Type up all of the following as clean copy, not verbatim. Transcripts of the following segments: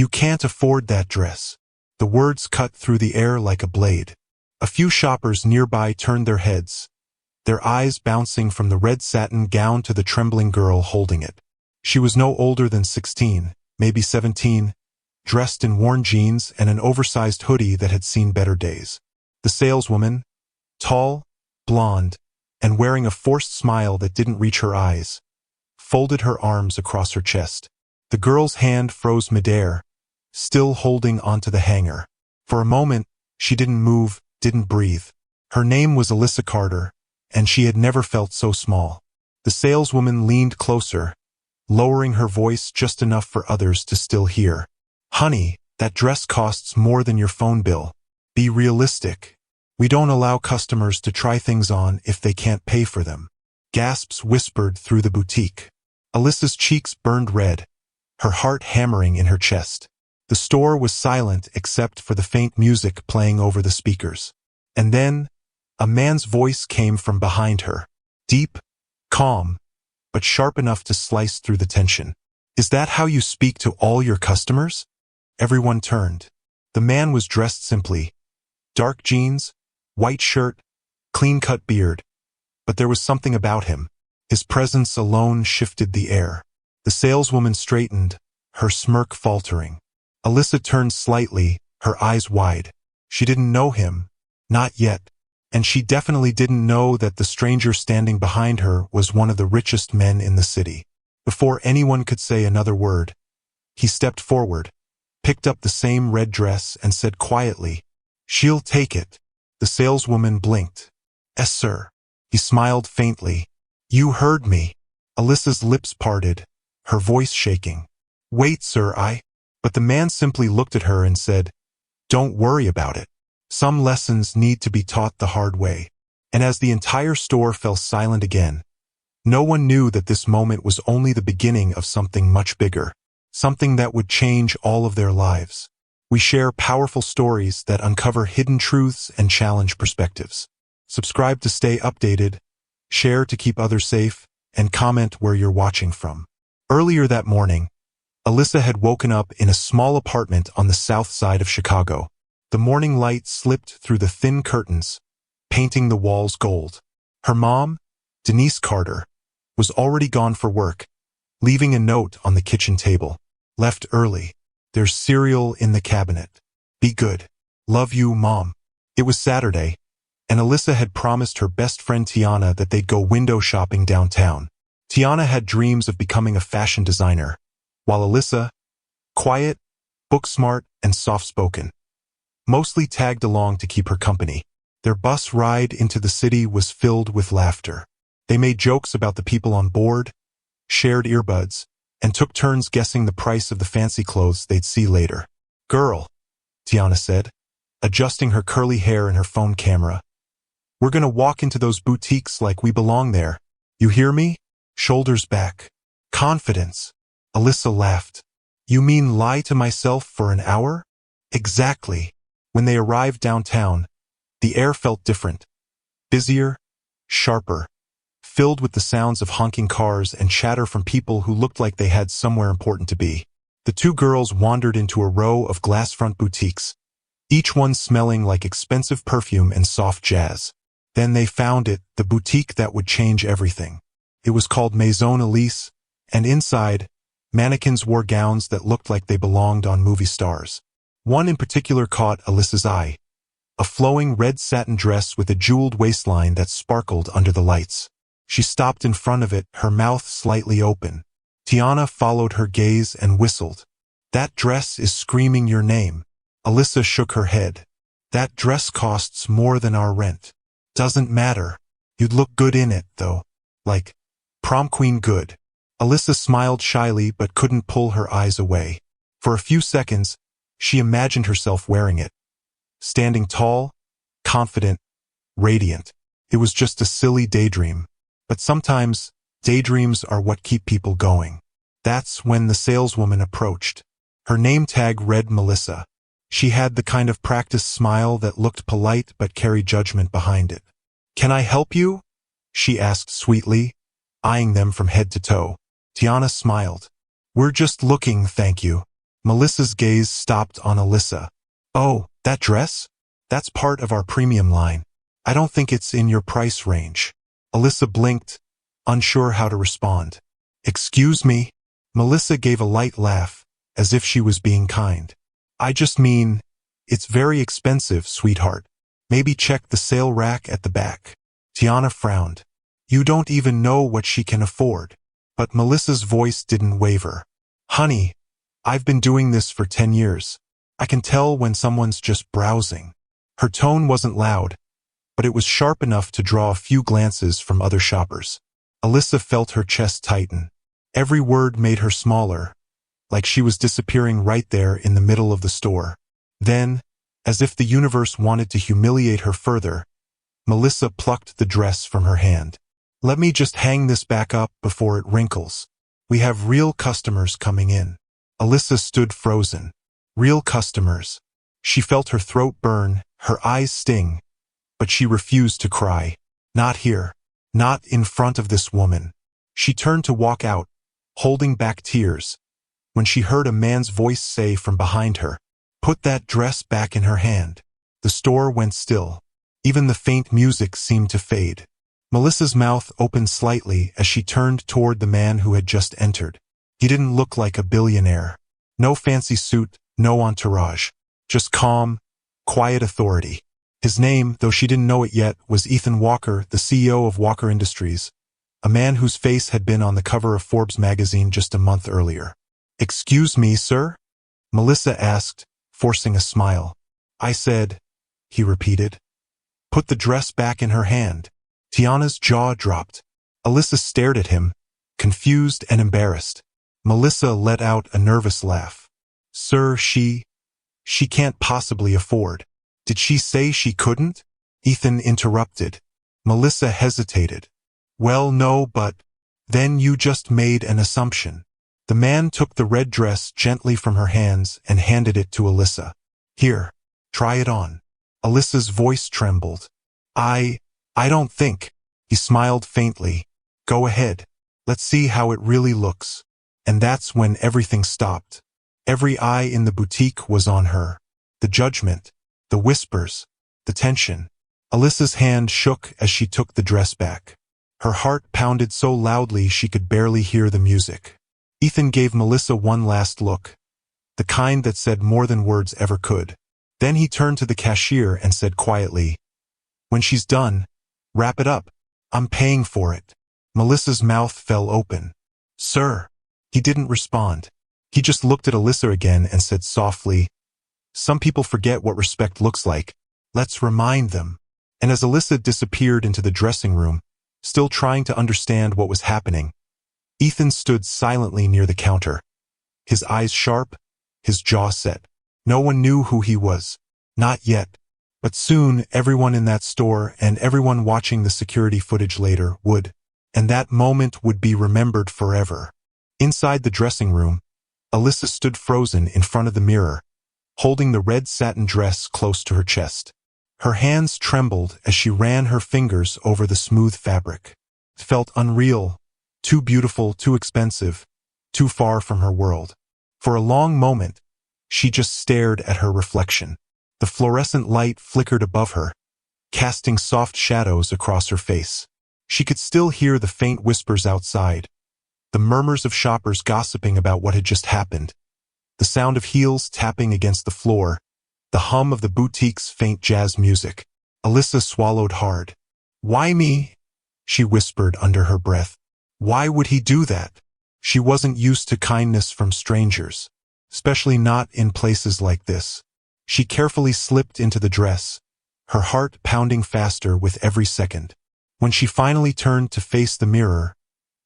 You can't afford that dress. The words cut through the air like a blade. A few shoppers nearby turned their heads, their eyes bouncing from the red satin gown to the trembling girl holding it. She was no older than 16, maybe 17, dressed in worn jeans and an oversized hoodie that had seen better days. The saleswoman, tall, blonde, and wearing a forced smile that didn't reach her eyes, folded her arms across her chest. The girl's hand froze midair, still holding onto the hanger. For a moment, she didn't move, didn't breathe. Her name was Alyssa Carter, and she had never felt so small. The saleswoman leaned closer, lowering her voice just enough for others to still hear. Honey, that dress costs more than your phone bill. Be realistic. We don't allow customers to try things on if they can't pay for them. Gasps whispered through the boutique. Alyssa's cheeks burned red, her heart hammering in her chest. The store was silent except for the faint music playing over the speakers. And then, a man's voice came from behind her. Deep, calm, but sharp enough to slice through the tension. Is that how you speak to all your customers? Everyone turned. The man was dressed simply. Dark jeans, white shirt, clean-cut beard. But there was something about him. His presence alone shifted the air. The saleswoman straightened, her smirk faltering. Alyssa turned slightly, her eyes wide. She didn't know him. Not yet. And she definitely didn't know that the stranger standing behind her was one of the richest men in the city. Before anyone could say another word, he stepped forward, picked up the same red dress and said quietly, "She'll take it." The saleswoman blinked. "Yes, sir." He smiled faintly. "You heard me." Alyssa's lips parted, her voice shaking. "Wait, sir, But the man simply looked at her and said, "Don't worry about it. Some lessons need to be taught the hard way." And as the entire store fell silent again, no one knew that this moment was only the beginning of something much bigger, something that would change all of their lives. We share powerful stories that uncover hidden truths and challenge perspectives. Subscribe to stay updated, share to keep others safe, and comment where you're watching from. Earlier that morning, Alyssa had woken up in a small apartment on the south side of Chicago. The morning light slipped through the thin curtains, painting the walls gold. Her mom, Denise Carter, was already gone for work, leaving a note on the kitchen table. "Left early. There's cereal in the cabinet. Be good. Love you, Mom." It was Saturday, and Alyssa had promised her best friend Tiana that they'd go window shopping downtown. Tiana had dreams of becoming a fashion designer, while Alyssa, quiet, book-smart, and soft-spoken, mostly tagged along to keep her company. Their bus ride into the city was filled with laughter. They made jokes about the people on board, shared earbuds, and took turns guessing the price of the fancy clothes they'd see later. "Girl," Tiana said, adjusting her curly hair and her phone camera, "we're gonna walk into those boutiques like we belong there. You hear me? Shoulders back. Confidence." Alyssa laughed. "You mean lie to myself for an hour?" "Exactly." When they arrived downtown, the air felt different. Busier, sharper, filled with the sounds of honking cars and chatter from people who looked like they had somewhere important to be. The two girls wandered into a row of glass-front boutiques, each one smelling like expensive perfume and soft jazz. Then they found it, the boutique that would change everything. It was called Maison Elise, and inside, mannequins wore gowns that looked like they belonged on movie stars. One in particular caught Alyssa's eye, a flowing red satin dress with a jeweled waistline that sparkled under the lights. She stopped in front of it, her mouth slightly open. Tiana followed her gaze and whistled. "That dress is screaming your name." Alyssa shook her head. "That dress costs more than our rent." "Doesn't matter. You'd look good in it, though. Like, prom queen good." Alyssa smiled shyly but couldn't pull her eyes away. For a few seconds, she imagined herself wearing it. Standing tall, confident, radiant. It was just a silly daydream. But sometimes, daydreams are what keep people going. That's when the saleswoman approached. Her name tag read Melissa. She had the kind of practiced smile that looked polite but carried judgment behind it. "Can I help you?" she asked sweetly, eyeing them from head to toe. Tiana smiled. "We're just looking, thank you." Melissa's gaze stopped on Alyssa. Oh, that dress? That's part of our premium line. I don't think it's in your price range. Alyssa blinked, unsure how to respond. Excuse me? Melissa gave a light laugh, as if she was being kind. I just mean, it's very expensive, sweetheart. Maybe check the sale rack at the back. Tiana frowned. You don't even know what she can afford. But Melissa's voice didn't waver. Honey, I've been doing this for 10 years. I can tell when someone's just browsing. Her tone wasn't loud, but it was sharp enough to draw a few glances from other shoppers. Alyssa felt her chest tighten. Every word made her smaller, like she was disappearing right there in the middle of the store. Then, as if the universe wanted to humiliate her further, Melissa plucked the dress from her hand. Let me just hang this back up before it wrinkles. We have real customers coming in. Alyssa stood frozen. Real customers. She felt her throat burn, her eyes sting, but she refused to cry. Not here. Not in front of this woman. She turned to walk out, holding back tears, when she heard a man's voice say from behind her, "Put that dress back in her hand." The store went still. Even the faint music seemed to fade. Melissa's mouth opened slightly as she turned toward the man who had just entered. He didn't look like a billionaire. No fancy suit, no entourage. Just calm, quiet authority. His name, though she didn't know it yet, was Ethan Walker, the CEO of Walker Industries, a man whose face had been on the cover of Forbes magazine just a month earlier. Excuse me, sir? Melissa asked, forcing a smile. I said, he repeated. Put the dress back in her hand. Tiana's jaw dropped. Alyssa stared at him, confused and embarrassed. Melissa let out a nervous laugh. Sir, she can't possibly afford. Did she say she couldn't? Ethan interrupted. Melissa hesitated. Well, no, but then you just made an assumption. The man took the red dress gently from her hands and handed it to Alyssa. Here, try it on. Alyssa's voice trembled. I don't think. He smiled faintly. Go ahead. Let's see how it really looks. And that's when everything stopped. Every eye in the boutique was on her. The judgment, the whispers, the tension. Alyssa's hand shook as she took the dress back. Her heart pounded so loudly she could barely hear the music. Ethan gave Melissa one last look, the kind that said more than words ever could. Then he turned to the cashier and said quietly, When she's done, wrap it up. I'm paying for it. Melissa's mouth fell open. Sir. He didn't respond. He just looked at Alyssa again and said softly, Some people forget what respect looks like. Let's remind them. And as Alyssa disappeared into the dressing room, still trying to understand what was happening, Ethan stood silently near the counter, his eyes sharp, his jaw set. No one knew who he was. Not yet. But soon, everyone in that store and everyone watching the security footage later would. And that moment would be remembered forever. Inside the dressing room, Alyssa stood frozen in front of the mirror, holding the red satin dress close to her chest. Her hands trembled as she ran her fingers over the smooth fabric. It felt unreal, too beautiful, too expensive, too far from her world. For a long moment, she just stared at her reflection. The fluorescent light flickered above her, casting soft shadows across her face. She could still hear the faint whispers outside, the murmurs of shoppers gossiping about what had just happened, the sound of heels tapping against the floor, the hum of the boutique's faint jazz music. Alyssa swallowed hard. Why me? She whispered under her breath. Why would he do that? She wasn't used to kindness from strangers, especially not in places like this. She carefully slipped into the dress, her heart pounding faster with every second. When she finally turned to face the mirror,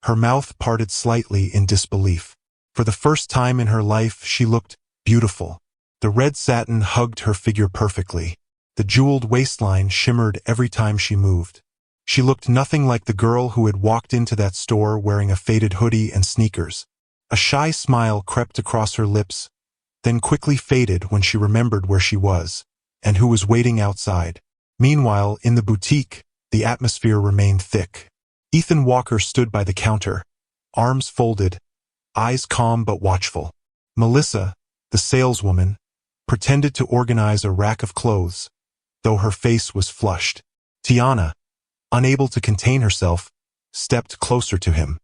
her mouth parted slightly in disbelief. For the first time in her life, she looked beautiful. The red satin hugged her figure perfectly. The jeweled waistline shimmered every time she moved. She looked nothing like the girl who had walked into that store wearing a faded hoodie and sneakers. A shy smile crept across her lips, then quickly faded when she remembered where she was, and who was waiting outside. Meanwhile, in the boutique, the atmosphere remained thick. Ethan Walker stood by the counter, arms folded, eyes calm but watchful. Melissa, The saleswoman pretended to organize a rack of clothes, though her face was flushed. Tiana, unable to contain herself, stepped closer to him.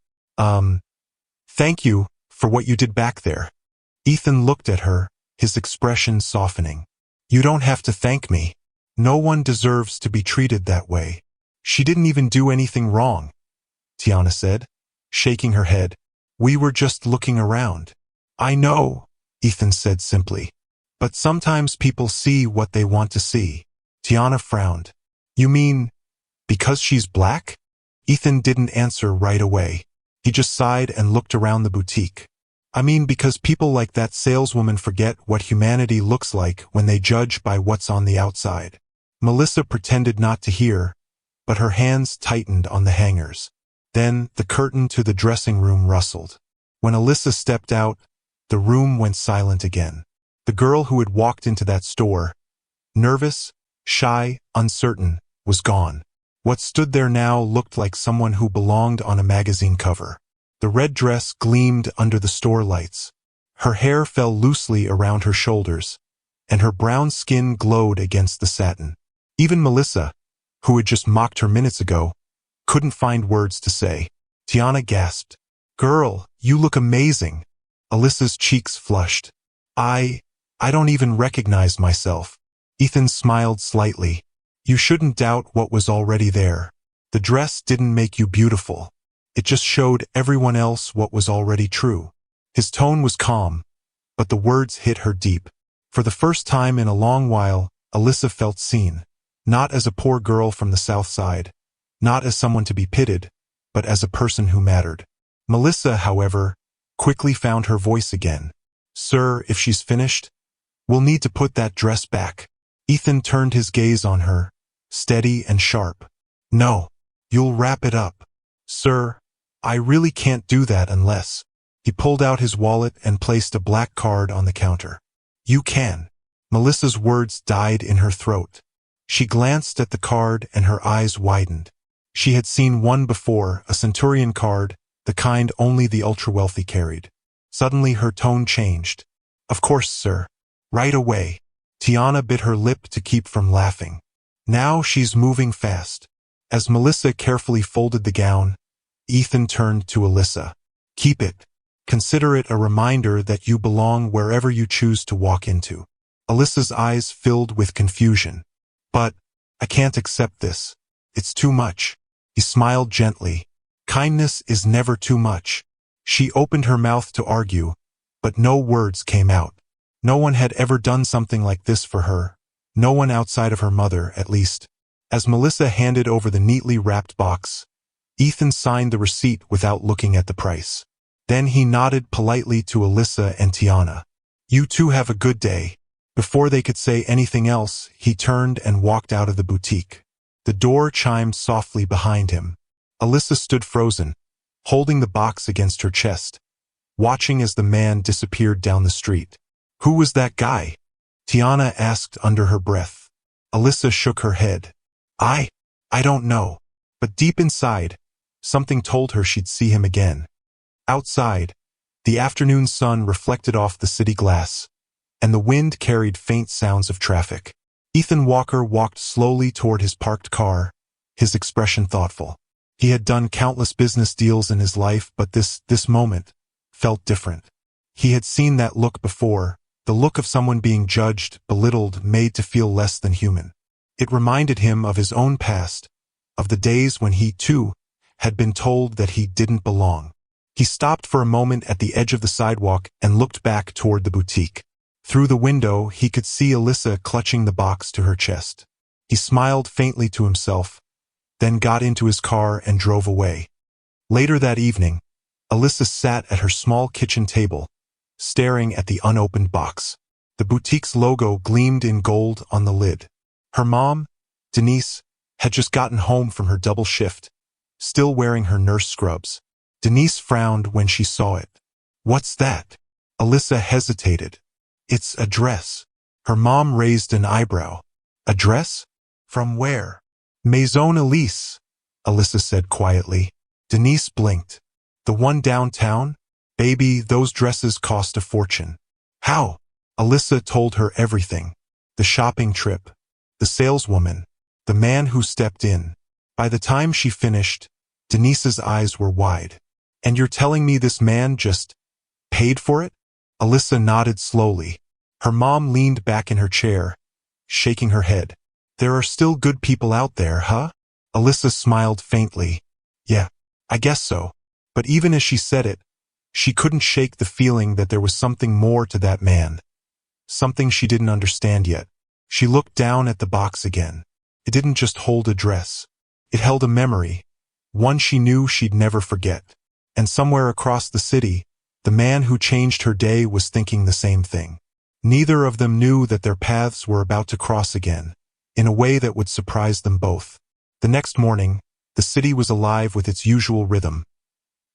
Thank you for what you did back there. Ethan looked at her, his expression softening. You don't have to thank me. No one deserves to be treated that way. She didn't even do anything wrong, Tiana said, shaking her head. We were just looking around. I know, Ethan said simply. But sometimes people see what they want to see. Tiana frowned. You mean, because she's black? Ethan didn't answer right away. He just sighed and looked around the boutique. I mean, because people like that saleswoman forget what humanity looks like when they judge by what's on the outside. Melissa pretended not to hear, but her hands tightened on the hangers. Then the curtain to the dressing room rustled. When Alyssa stepped out, the room went silent again. The girl who had walked into that store, nervous, shy, uncertain, was gone. What stood there now looked like someone who belonged on a magazine cover. The red dress gleamed under the store lights. Her hair fell loosely around her shoulders, and her brown skin glowed against the satin. Even Melissa, who had just mocked her minutes ago, couldn't find words to say. Tiana gasped. Girl, you look amazing. Alyssa's cheeks flushed. I don't even recognize myself. Ethan smiled slightly. You shouldn't doubt what was already there. The dress didn't make you beautiful. It just showed everyone else what was already true. His tone was calm, but the words hit her deep. For the first time in a long while, Alyssa felt seen. Not as a poor girl from the South Side, not as someone to be pitied, but as a person who mattered. Melissa, however, quickly found her voice again. Sir, if she's finished, we'll need to put that dress back. Ethan turned his gaze on her, steady and sharp. No, you'll wrap it up. Sir, I really can't do that unless... He pulled out his wallet and placed a black card on the counter. You can. Melissa's words died in her throat. She glanced at the card and her eyes widened. She had seen one before, a Centurion card, the kind only the ultra-wealthy carried. Suddenly her tone changed. Of course, sir. Right away. Tiana bit her lip to keep from laughing. Now she's moving fast. As Melissa carefully folded the gown, Ethan turned to Alyssa. Keep it. Consider it a reminder that you belong wherever you choose to walk into. Alyssa's eyes filled with confusion. But, I can't accept this. It's too much. He smiled gently. Kindness is never too much. She opened her mouth to argue, but no words came out. No one had ever done something like this for her. No one outside of her mother, at least. As Melissa handed over the neatly wrapped box, Ethan signed the receipt without looking at the price. Then he nodded politely to Alyssa and Tiana. You two have a good day. Before they could say anything else, he turned and walked out of the boutique. The door chimed softly behind him. Alyssa stood frozen, holding the box against her chest, watching as the man disappeared down the street. Who was that guy? Tiana asked under her breath. Alyssa shook her head. I don't know. But deep inside, something told her she'd see him again. Outside, the afternoon sun reflected off the city glass, and the wind carried faint sounds of traffic. Ethan Walker walked slowly toward his parked car, his expression thoughtful. He had done countless business deals in his life, but this moment felt different. He had seen that look before, the look of someone being judged, belittled, made to feel less than human. It reminded him of his own past, of the days when he, too, had been told that he didn't belong. He stopped for a moment at the edge of the sidewalk and looked back toward the boutique. Through the window, he could see Alyssa clutching the box to her chest. He smiled faintly to himself, then got into his car and drove away. Later that evening, Alyssa sat at her small kitchen table, staring at the unopened box. The boutique's logo gleamed in gold on the lid. Her mom, Denise, had just gotten home from her double shift, still wearing her nurse scrubs. Denise frowned when she saw it. What's that? Alyssa hesitated. It's a dress. Her mom raised an eyebrow. A dress? From where? Maison Elise, Alyssa said quietly. Denise blinked. The one downtown? Baby, those dresses cost a fortune. How? Alyssa told her everything. The shopping trip, the saleswoman, the man who stepped in. By the time she finished, Denise's eyes were wide. And you're telling me this man just paid for it? Alyssa nodded slowly. Her mom leaned back in her chair, shaking her head. There are still good people out there, huh? Alyssa smiled faintly. Yeah, I guess so. But even as she said it, she couldn't shake the feeling that there was something more to that man. Something she didn't understand yet. She looked down at the box again. It didn't just hold a dress. It held a memory, one she knew she'd never forget. And somewhere across the city, the man who changed her day was thinking the same thing. Neither of them knew that their paths were about to cross again, in a way that would surprise them both. The next morning, the city was alive with its usual rhythm.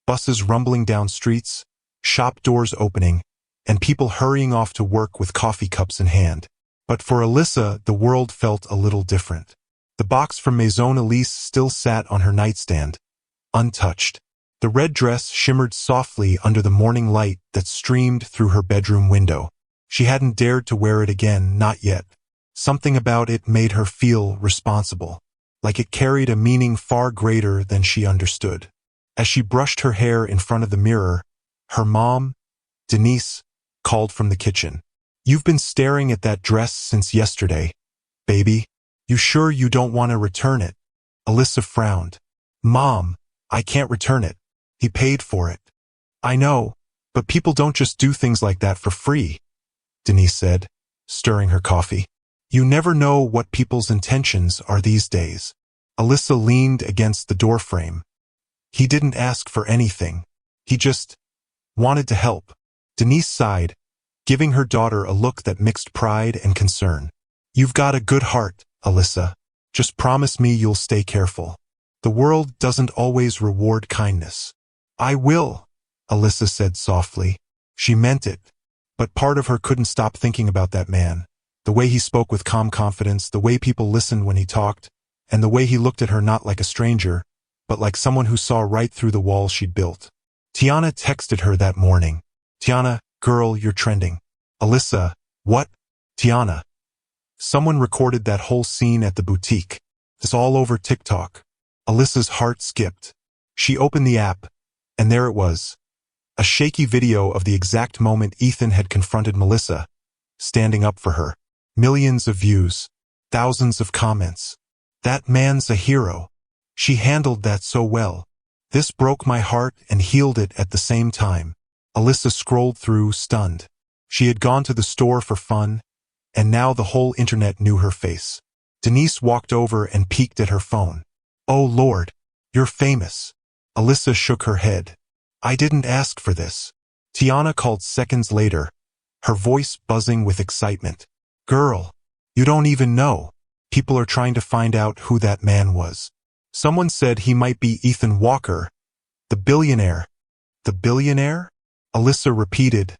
Buses rumbling down streets, shop doors opening, and people hurrying off to work with coffee cups in hand. But for Alyssa, the world felt a little different. The box from Maison Elise still sat on her nightstand, untouched. The red dress shimmered softly under the morning light that streamed through her bedroom window. She hadn't dared to wear it again, not yet. Something about it made her feel responsible, like it carried a meaning far greater than she understood. As she brushed her hair in front of the mirror, her mom, Denise, called from the kitchen. You've been staring at that dress since yesterday, baby. You sure you don't want to return it? Alyssa frowned. Mom, I can't return it. He paid for it. I know, but people don't just do things like that for free, Denise said, stirring her coffee. You never know what people's intentions are these days. Alyssa leaned against the doorframe. He didn't ask for anything. He just wanted to help. Denise sighed, giving her daughter a look that mixed pride and concern. You've got a good heart, Alyssa. Just promise me you'll stay careful. The world doesn't always reward kindness. I will, Alyssa said softly. She meant it. But part of her couldn't stop thinking about that man. The way he spoke with calm confidence, the way people listened when he talked, and the way he looked at her not like a stranger, but like someone who saw right through the wall she'd built. Tiana texted her that morning. Tiana, girl, you're trending. Alyssa, what? Tiana. Someone recorded that whole scene at the boutique. It's all over TikTok. Alyssa's heart skipped. She opened the app, and there it was. A shaky video of the exact moment Ethan had confronted Melissa, standing up for her. Millions of views. Thousands of comments. That man's a hero. She handled that so well. This broke my heart and healed it at the same time. Alyssa scrolled through, stunned. She had gone to the store for fun, and now the whole internet knew her face. Denise walked over and peeked at her phone. Oh Lord, you're famous. Alyssa shook her head. I didn't ask for this. Tiana called seconds later, her voice buzzing with excitement. Girl, you don't even know. People are trying to find out who that man was. Someone said he might be Ethan Walker, the billionaire. The billionaire? Alyssa repeated,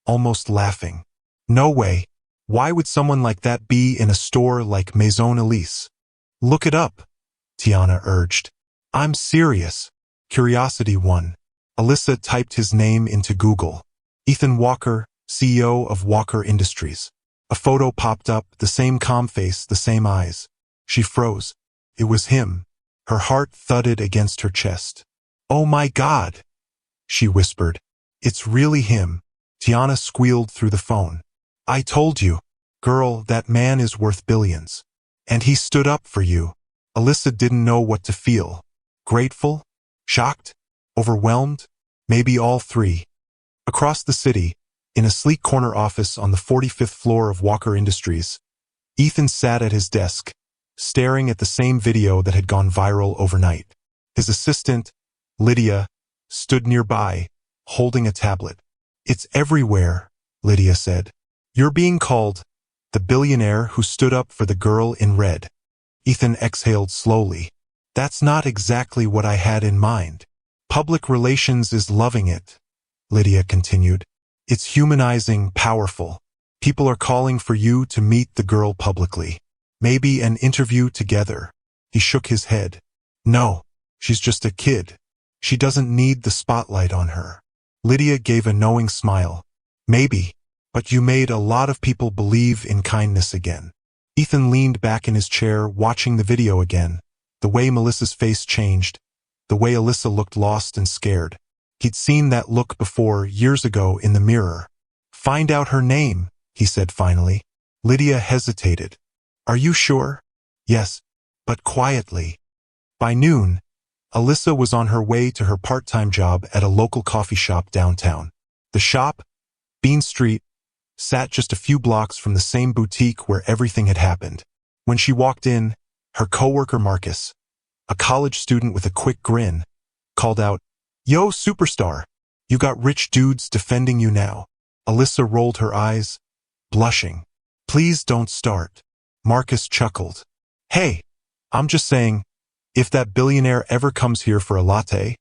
almost laughing. No way. Why would someone like that be in a store like Maison Elise? Look it up, Tiana urged. I'm serious. Curiosity won. Alyssa typed his name into Google. Ethan Walker, CEO of Walker Industries. A photo popped up, the same calm face, the same eyes. She froze. It was him. Her heart thudded against her chest. Oh my God, she whispered. It's really him. Tiana squealed through the phone. I told you. Girl, that man is worth billions. And he stood up for you. Alyssa didn't know what to feel. Grateful? Shocked? Overwhelmed? Maybe all three. Across the city, in a sleek corner office on the 45th floor of Walker Industries, Ethan sat at his desk, staring at the same video that had gone viral overnight. His assistant, Lydia, stood nearby, holding a tablet. It's everywhere, Lydia said. You're being called the billionaire who stood up for the girl in red. Ethan exhaled slowly. That's not exactly what I had in mind. Public relations is loving it, Lydia continued. It's humanizing, powerful. People are calling for you to meet the girl publicly. Maybe an interview together. He shook his head. No, she's just a kid. She doesn't need the spotlight on her. Lydia gave a knowing smile. Maybe, But you made a lot of people believe in kindness again. Ethan leaned back in his chair, watching the video again. The way Melissa's face changed. The way Alyssa looked lost and scared. He'd seen that look before, years ago, in the mirror. "Find out her name," he said finally. Lydia hesitated. "Are you sure?" "Yes, but quietly." By noon, Alyssa was on her way to her part-time job at a local coffee shop downtown. The shop, Bean Street, sat just a few blocks from the same boutique where everything had happened. When she walked in, her coworker Marcus, a college student with a quick grin, called out, "Yo, superstar, you got rich dudes defending you now." Alyssa rolled her eyes, blushing. "Please don't start." Marcus chuckled. "Hey, I'm just saying, if that billionaire ever comes here for a latte,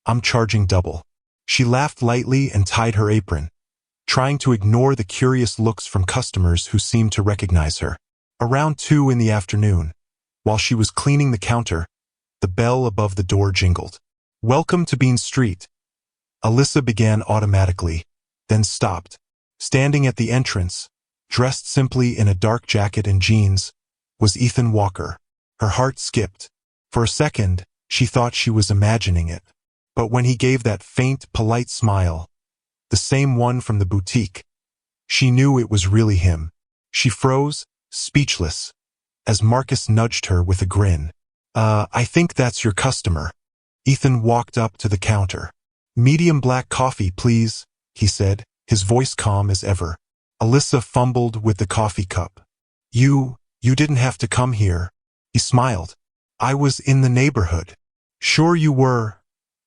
I'm charging double." She laughed lightly and tied her apron, trying to ignore the curious looks from customers who seemed to recognize her. Around 2 in the afternoon, while she was cleaning the counter, the bell above the door jingled. "Welcome to Bean Street." Alyssa began automatically, then stopped. Standing at the entrance, dressed simply in a dark jacket and jeans, was Ethan Walker. Her heart skipped. For a second, she thought she was imagining it. But when he gave that faint, polite smile, the same one from the boutique, she knew it was really him. She froze, speechless, as Marcus nudged her with a grin. I think that's your customer." Ethan walked up to the counter. "Medium black coffee, please," he said, his voice calm as ever. Alyssa fumbled with the coffee cup. You didn't have to come here." He smiled. "I was in the neighborhood." "Sure you were,"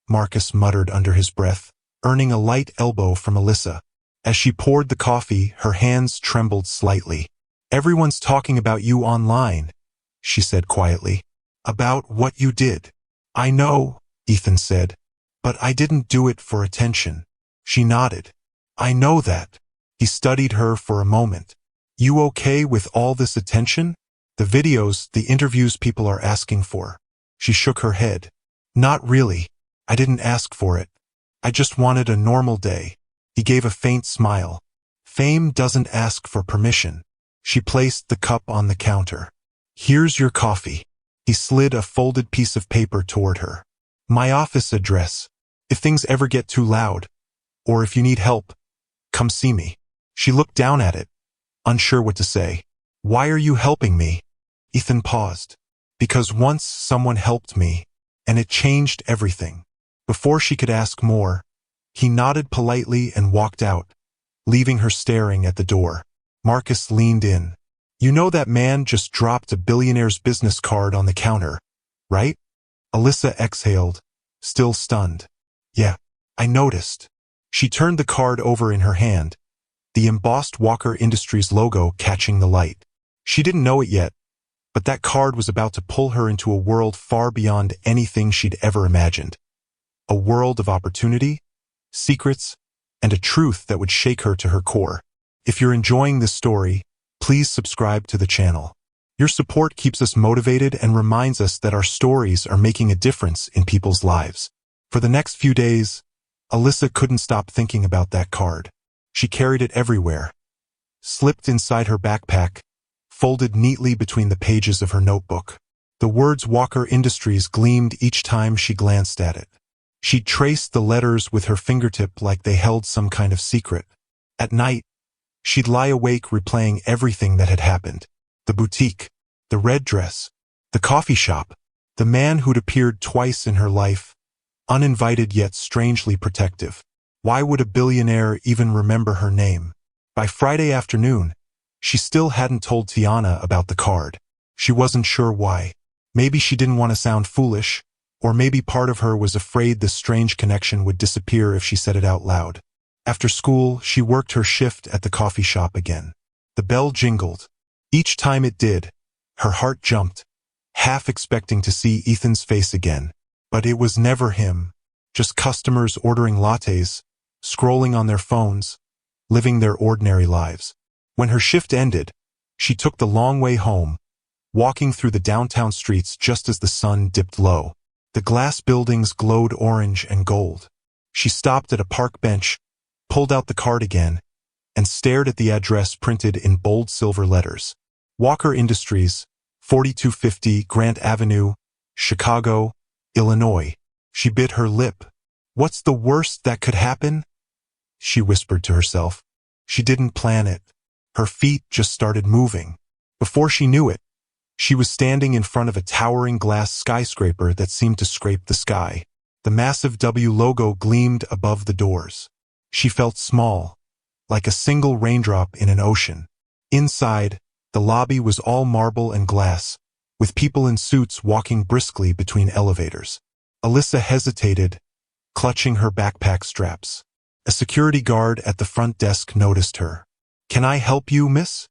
Marcus muttered under his breath, earning a light elbow from Alyssa. As she poured the coffee, her hands trembled slightly. "Everyone's talking about you online," she said quietly. "About what you did." "I know," Ethan said, "but I didn't do it for attention." She nodded. "I know that." He studied her for a moment. "You okay with all this attention? The videos, the interviews people are asking for?" She shook her head. "Not really. I didn't ask for it. I just wanted a normal day." He gave a faint smile. "Fame doesn't ask for permission." She placed the cup on the counter. "Here's your coffee." He slid a folded piece of paper toward her. "My office address. If things ever get too loud, or if you need help, come see me." She looked down at it, unsure what to say. "Why are you helping me?" Ethan paused. "Because once someone helped me, and it changed everything." Before she could ask more, he nodded politely and walked out, leaving her staring at the door. Marcus leaned in. "You know that man just dropped a billionaire's business card on the counter, right?" Alyssa exhaled, still stunned. "Yeah, I noticed." She turned the card over in her hand, the embossed Walker Industries logo catching the light. She didn't know it yet, but that card was about to pull her into a world far beyond anything she'd ever imagined. A world of opportunity, secrets, and a truth that would shake her to her core. If you're enjoying this story, please subscribe to the channel. Your support keeps us motivated and reminds us that our stories are making a difference in people's lives. For the next few days, Alyssa couldn't stop thinking about that card. She carried it everywhere, slipped inside her backpack, folded neatly between the pages of her notebook. The words Walker Industries gleamed each time she glanced at it. She traced the letters with her fingertip like they held some kind of secret. At night, she'd lie awake replaying everything that had happened. The boutique, the red dress, the coffee shop, the man who'd appeared twice in her life, uninvited yet strangely protective. Why would a billionaire even remember her name? By Friday afternoon, she still hadn't told Tiana about the card. She wasn't sure why. Maybe she didn't want to sound foolish, or maybe part of her was afraid this strange connection would disappear if she said it out loud. After school, she worked her shift at the coffee shop again. The bell jingled. Each time it did, her heart jumped, half expecting to see Ethan's face again. But it was never him, just customers ordering lattes, scrolling on their phones, living their ordinary lives. When her shift ended, she took the long way home, walking through the downtown streets just as the sun dipped low. The glass buildings glowed orange and gold. She stopped at a park bench, pulled out the card again, and stared at the address printed in bold silver letters. Walker Industries, 4250 Grant Avenue, Chicago, Illinois. She bit her lip. What's the worst that could happen? She whispered to herself. She didn't plan it. Her feet just started moving. Before she knew it, she was standing in front of a towering glass skyscraper that seemed to scrape the sky. The massive W logo gleamed above the doors. She felt small, like a single raindrop in an ocean. Inside, the lobby was all marble and glass, with people in suits walking briskly between elevators. Alyssa hesitated, clutching her backpack straps. A security guard at the front desk noticed her. "Can I help you, miss?"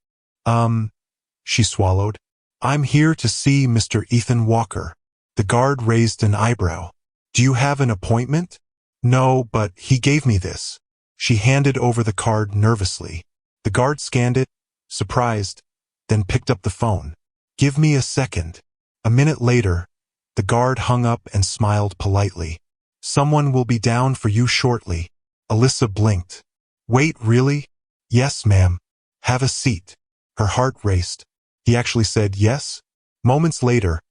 She swallowed. "I'm here to see Mr. Ethan Walker." The guard raised an eyebrow. "Do you have an appointment?" "No, but he gave me this." She handed over the card nervously. The guard scanned it, surprised, then picked up the phone. "Give me a second." A minute later, the guard hung up and smiled politely. "Someone will be down for you shortly." Alyssa blinked. "Wait, really?" "Yes, ma'am. Have a seat." Her heart raced. He actually said yes? Moments later,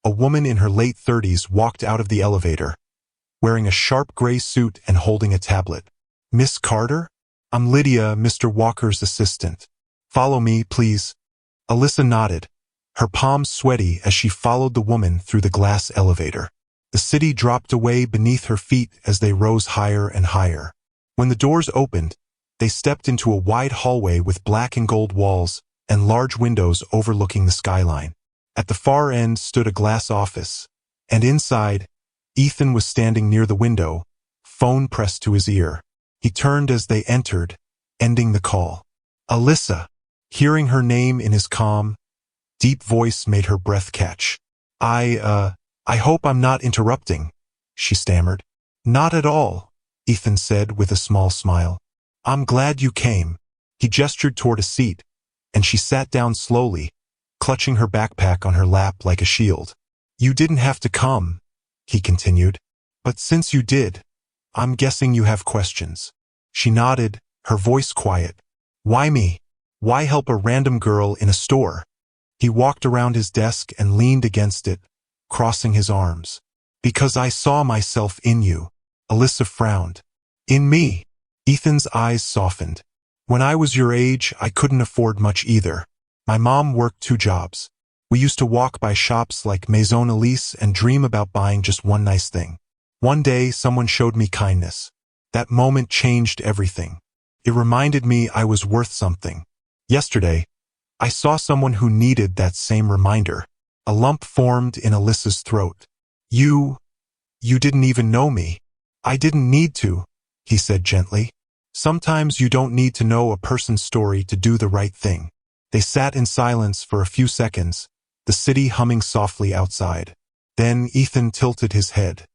a woman in her late 30s walked out of the elevator, wearing a sharp gray suit and holding a tablet. "Miss Carter? I'm Lydia, Mr. Walker's assistant. Follow me, please." Alyssa nodded, her palms sweaty as she followed the woman through the glass elevator. The city dropped away beneath her feet as they rose higher and higher. When the doors opened, they stepped into a wide hallway with black and gold walls and large windows overlooking the skyline. At the far end stood a glass office, and inside, Ethan was standing near the window, phone pressed to his ear. He turned as they entered, ending the call. Alyssa, hearing her name in his calm, deep voice made her breath catch. I hope I'm not interrupting," she stammered. "Not at all," Ethan said with a small smile. "I'm glad you came." He gestured toward a seat, and she sat down slowly, clutching her backpack on her lap like a shield. "You didn't have to come," he continued. "But since you did, I'm guessing you have questions." She nodded, her voice quiet. "Why me? Why help a random girl in a store?" He walked around his desk and leaned against it, crossing his arms. "Because I saw myself in you." Alyssa frowned. "In me?" Ethan's eyes softened. "When I was your age, I couldn't afford much either. My mom worked 2 jobs. We used to walk by shops like Maison Elise and dream about buying just one nice thing. One day, someone showed me kindness. That moment changed everything. It reminded me I was worth something. Yesterday, I saw someone who needed that same reminder." A lump formed in Alyssa's throat. You didn't even know me." "I didn't need to," he said gently. "Sometimes you don't need to know a person's story to do the right thing." They sat in silence for a few seconds, the city humming softly outside. Then Ethan tilted his head.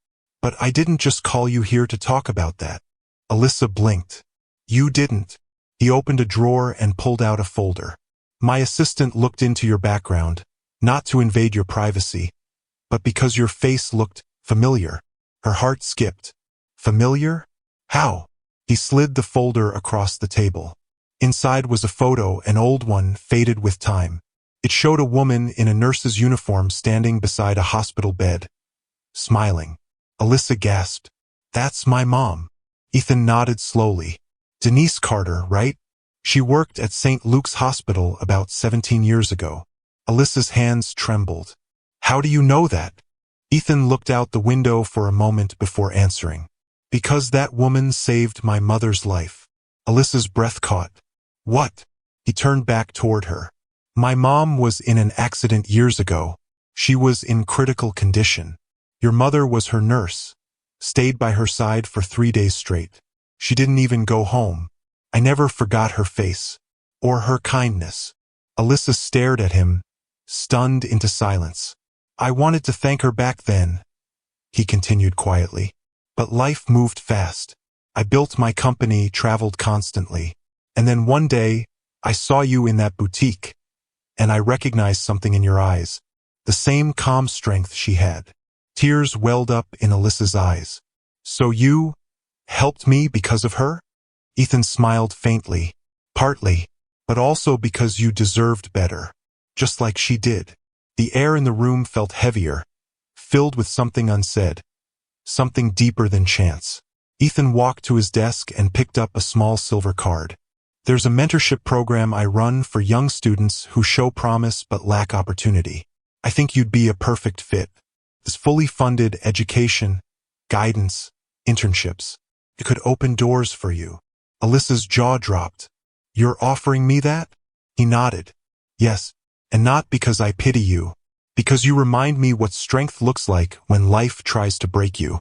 "But I didn't just call you here to talk about that." Alyssa blinked. "You didn't." He opened a drawer and pulled out a folder. "My assistant looked into your background, not to invade your privacy, but because your face looked familiar." Her heart skipped. "Familiar? How?" He slid the folder across the table. Inside was a photo, an old one, faded with time. It showed a woman in a nurse's uniform standing beside a hospital bed, smiling. Alyssa gasped. "That's my mom." Ethan nodded slowly. "Denise Carter, right? She worked at St. Luke's Hospital about 17 years ago." Alyssa's hands trembled. "How do you know that?" Ethan looked out the window for a moment before answering. "Because that woman saved my mother's life." Alyssa's breath caught. "What?" He turned back toward her. "My mom was in an accident years ago. She was in critical condition. Your mother was her nurse, stayed by her side for 3 days straight. She didn't even go home. I never forgot her face, or her kindness." Alyssa stared at him, stunned into silence. "I wanted to thank her back then," he continued quietly. "But life moved fast. I built my company, traveled constantly. And then one day, I saw you in that boutique, and I recognized something in your eyes. The same calm strength she had." Tears welled up in Alyssa's eyes. "So you helped me because of her?" Ethan smiled faintly. Partly, but also because you deserved better. Just like she did. The air in the room felt heavier, filled with something unsaid, something deeper than chance. Ethan walked to his desk and picked up a small silver card. There's a mentorship program I run for young students who show promise but lack opportunity. I think you'd be a perfect fit. It's fully funded education, guidance, internships. It could open doors for you. Alyssa's jaw dropped. You're offering me that? He nodded. Yes, and not because I pity you. Because you remind me what strength looks like when life tries to break you.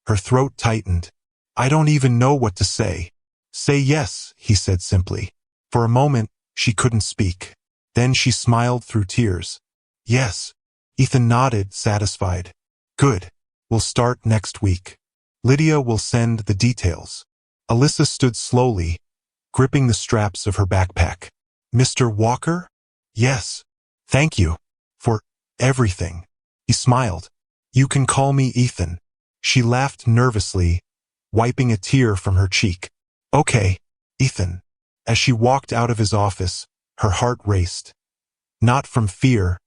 Her throat tightened. I don't even know what to say. Say yes, he said simply. For a moment, she couldn't speak. Then she smiled through tears. Yes. Ethan nodded, satisfied. Good. We'll start next week. Lydia will send the details. Alyssa stood slowly, gripping the straps of her backpack. Mr. Walker? Yes. Thank you. For everything. He smiled. You can call me Ethan. She laughed nervously, wiping a tear from her cheek. Okay, Ethan. As she walked out of his office, her heart raced. Not from fear,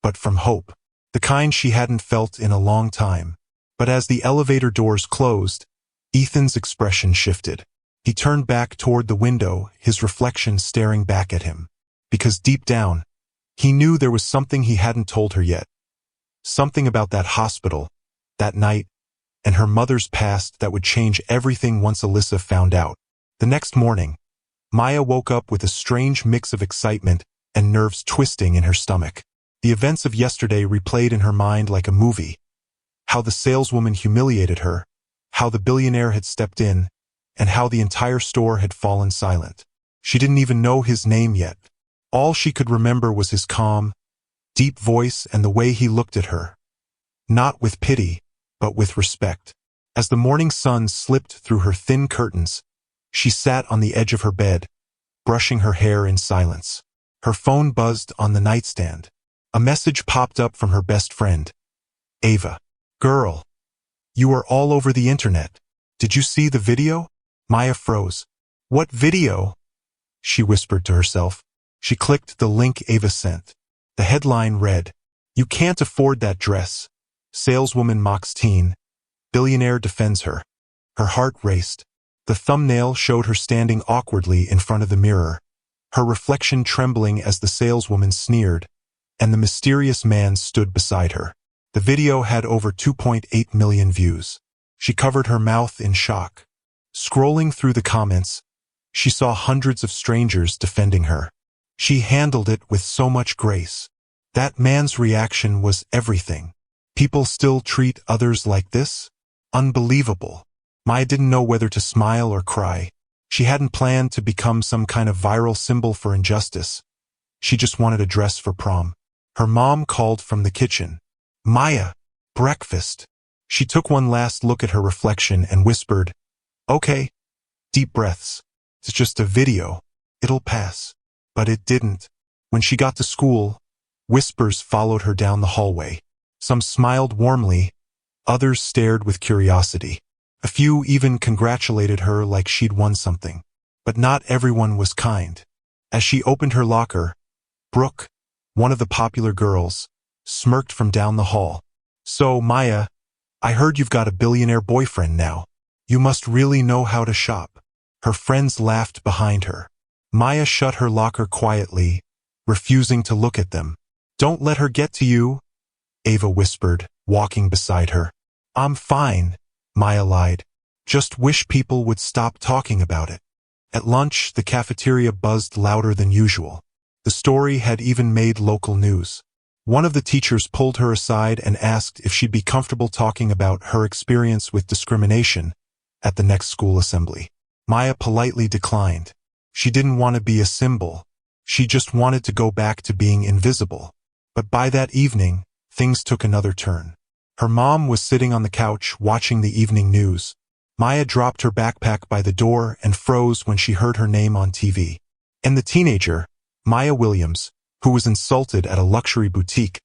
but from hope. The kind she hadn't felt in a long time. But as the elevator doors closed, Ethan's expression shifted. He turned back toward the window, his reflection staring back at him. Because deep down, he knew there was something he hadn't told her yet. Something about that hospital, that night, and her mother's past that would change everything once Alyssa found out. The next morning, Maya woke up with a strange mix of excitement and nerves twisting in her stomach. The events of yesterday replayed in her mind like a movie. How the saleswoman humiliated her, how the billionaire had stepped in, and how the entire store had fallen silent. She didn't even know his name yet. All she could remember was his calm, deep voice and the way he looked at her. Not with pity, but with respect. As the morning sun slipped through her thin curtains, she sat on the edge of her bed, brushing her hair in silence. Her phone buzzed on the nightstand. A message popped up from her best friend. Ava. Girl. You are all over the internet. Did you see the video? Maya froze. What video? She whispered to herself. She clicked the link Ava sent. The headline read, You can't afford that dress. Saleswoman mocks teen. Billionaire defends her. Her heart raced. The thumbnail showed her standing awkwardly in front of the mirror, her reflection trembling as the saleswoman sneered, and the mysterious man stood beside her. The video had over 2.8 million views. She covered her mouth in shock. Scrolling through the comments, she saw hundreds of strangers defending her. She handled it with so much grace. That man's reaction was everything. People still treat others like this? Unbelievable. Maya didn't know whether to smile or cry. She hadn't planned to become some kind of viral symbol for injustice. She just wanted a dress for prom. Her mom called from the kitchen. Maya, breakfast. She took one last look at her reflection and whispered, Okay. Deep breaths. It's just a video. It'll pass. But it didn't. When she got to school, whispers followed her down the hallway. Some smiled warmly, others stared with curiosity. A few even congratulated her like she'd won something. But not everyone was kind. As she opened her locker, Brooke, one of the popular girls, smirked from down the hall. So, Maya, I heard you've got a billionaire boyfriend now. You must really know how to shop. Her friends laughed behind her. Maya shut her locker quietly, refusing to look at them. Don't let her get to you, Ava whispered, walking beside her. I'm fine, Maya lied. Just wish people would stop talking about it. At lunch, the cafeteria buzzed louder than usual. The story had even made local news. One of the teachers pulled her aside and asked if she'd be comfortable talking about her experience with discrimination at the next school assembly. Maya politely declined. She didn't want to be a symbol. She just wanted to go back to being invisible. But by that evening, things took another turn. Her mom was sitting on the couch watching the evening news. Maya dropped her backpack by the door and froze when she heard her name on TV. And the teenager, Maya Williams, who was insulted at a luxury boutique,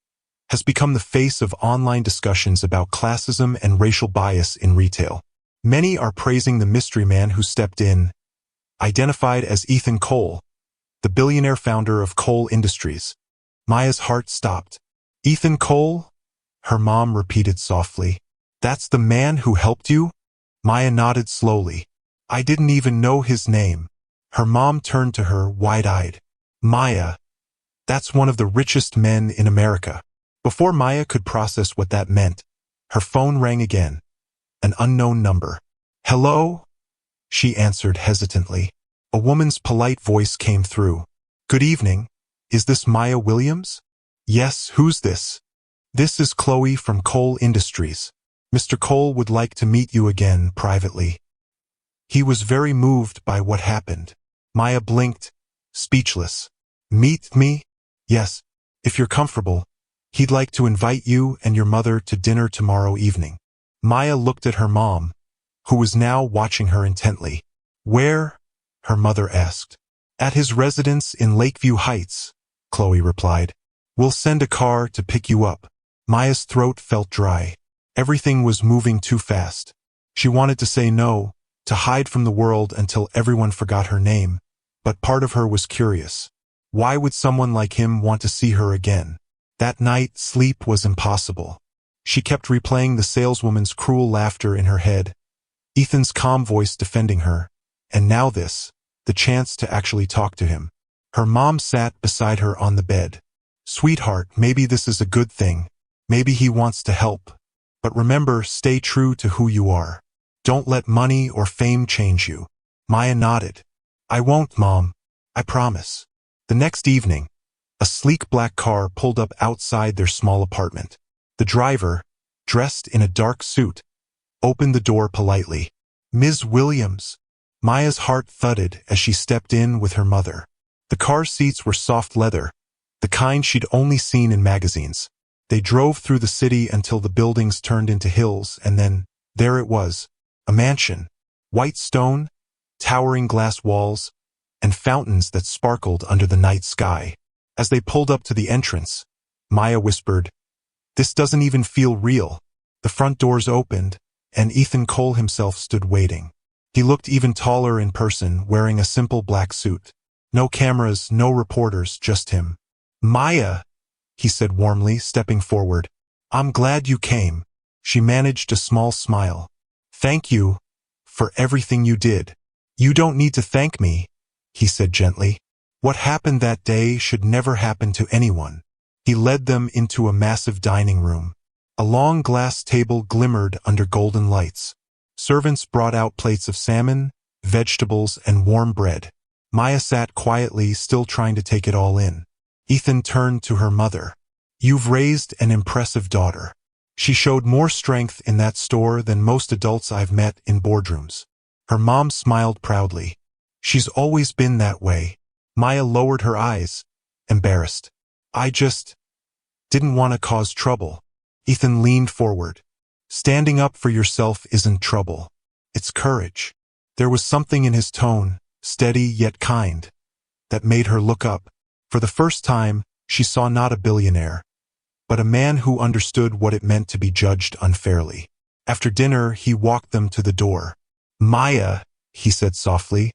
has become the face of online discussions about classism and racial bias in retail. Many are praising the mystery man who stepped in, identified as Ethan Cole, the billionaire founder of Cole Industries. Maya's heart stopped. Ethan Cole? Her mom repeated softly. That's the man who helped you? Maya nodded slowly. I didn't even know his name. Her mom turned to her wide-eyed. Maya, that's one of the richest men in America. Before Maya could process what that meant, her phone rang again. An unknown number. Hello? She answered hesitantly. A woman's polite voice came through. Good evening. Is this Maya Williams? Yes, who's this? This is Chloe from Cole Industries. Mr. Cole would like to meet you again privately. He was very moved by what happened. Maya blinked, speechless. Meet me? Yes, if you're comfortable. He'd like to invite you and your mother to dinner tomorrow evening. Maya looked at her mom, who was now watching her intently. Where? Her mother asked. At his residence in Lakeview Heights, Chloe replied. We'll send a car to pick you up. Maya's throat felt dry. Everything was moving too fast. She wanted to say no, to hide from the world until everyone forgot her name, but part of her was curious. Why would someone like him want to see her again? That night, sleep was impossible. She kept replaying the saleswoman's cruel laughter in her head, Ethan's calm voice defending her, and now this, the chance to actually talk to him. Her mom sat beside her on the bed. Sweetheart, maybe this is a good thing. Maybe he wants to help. But remember, stay true to who you are. Don't let money or fame change you. Maya nodded. I won't, Mom. I promise. The next evening, a sleek black car pulled up outside their small apartment. The driver, dressed in a dark suit, opened the door politely. Ms. Williams. Maya's heart thudded as she stepped in with her mother. The car seats were soft leather, the kind she'd only seen in magazines. They drove through the city until the buildings turned into hills, and then, there it was, a mansion. White stone, towering glass walls, and fountains that sparkled under the night sky. As they pulled up to the entrance, Maya whispered, This doesn't even feel real. The front doors opened, and Ethan Cole himself stood waiting. He looked even taller in person, wearing a simple black suit. No cameras, no reporters, just him. Maya, he said warmly, stepping forward. I'm glad you came. She managed a small smile. Thank you for everything you did. You don't need to thank me, he said gently. What happened that day should never happen to anyone. He led them into a massive dining room. A long glass table glimmered under golden lights. Servants brought out plates of salmon, vegetables, and warm bread. Maya sat quietly, still trying to take it all in. Ethan turned to her mother. You've raised an impressive daughter. She showed more strength in that store than most adults I've met in boardrooms. Her mom smiled proudly. She's always been that way. Maya lowered her eyes, embarrassed. I just didn't want to cause trouble. Ethan leaned forward. Standing up for yourself isn't trouble. It's courage. There was something in his tone, steady yet kind, that made her look up. For the first time, she saw not a billionaire, but a man who understood what it meant to be judged unfairly. After dinner, he walked them to the door. Maya, he said softly,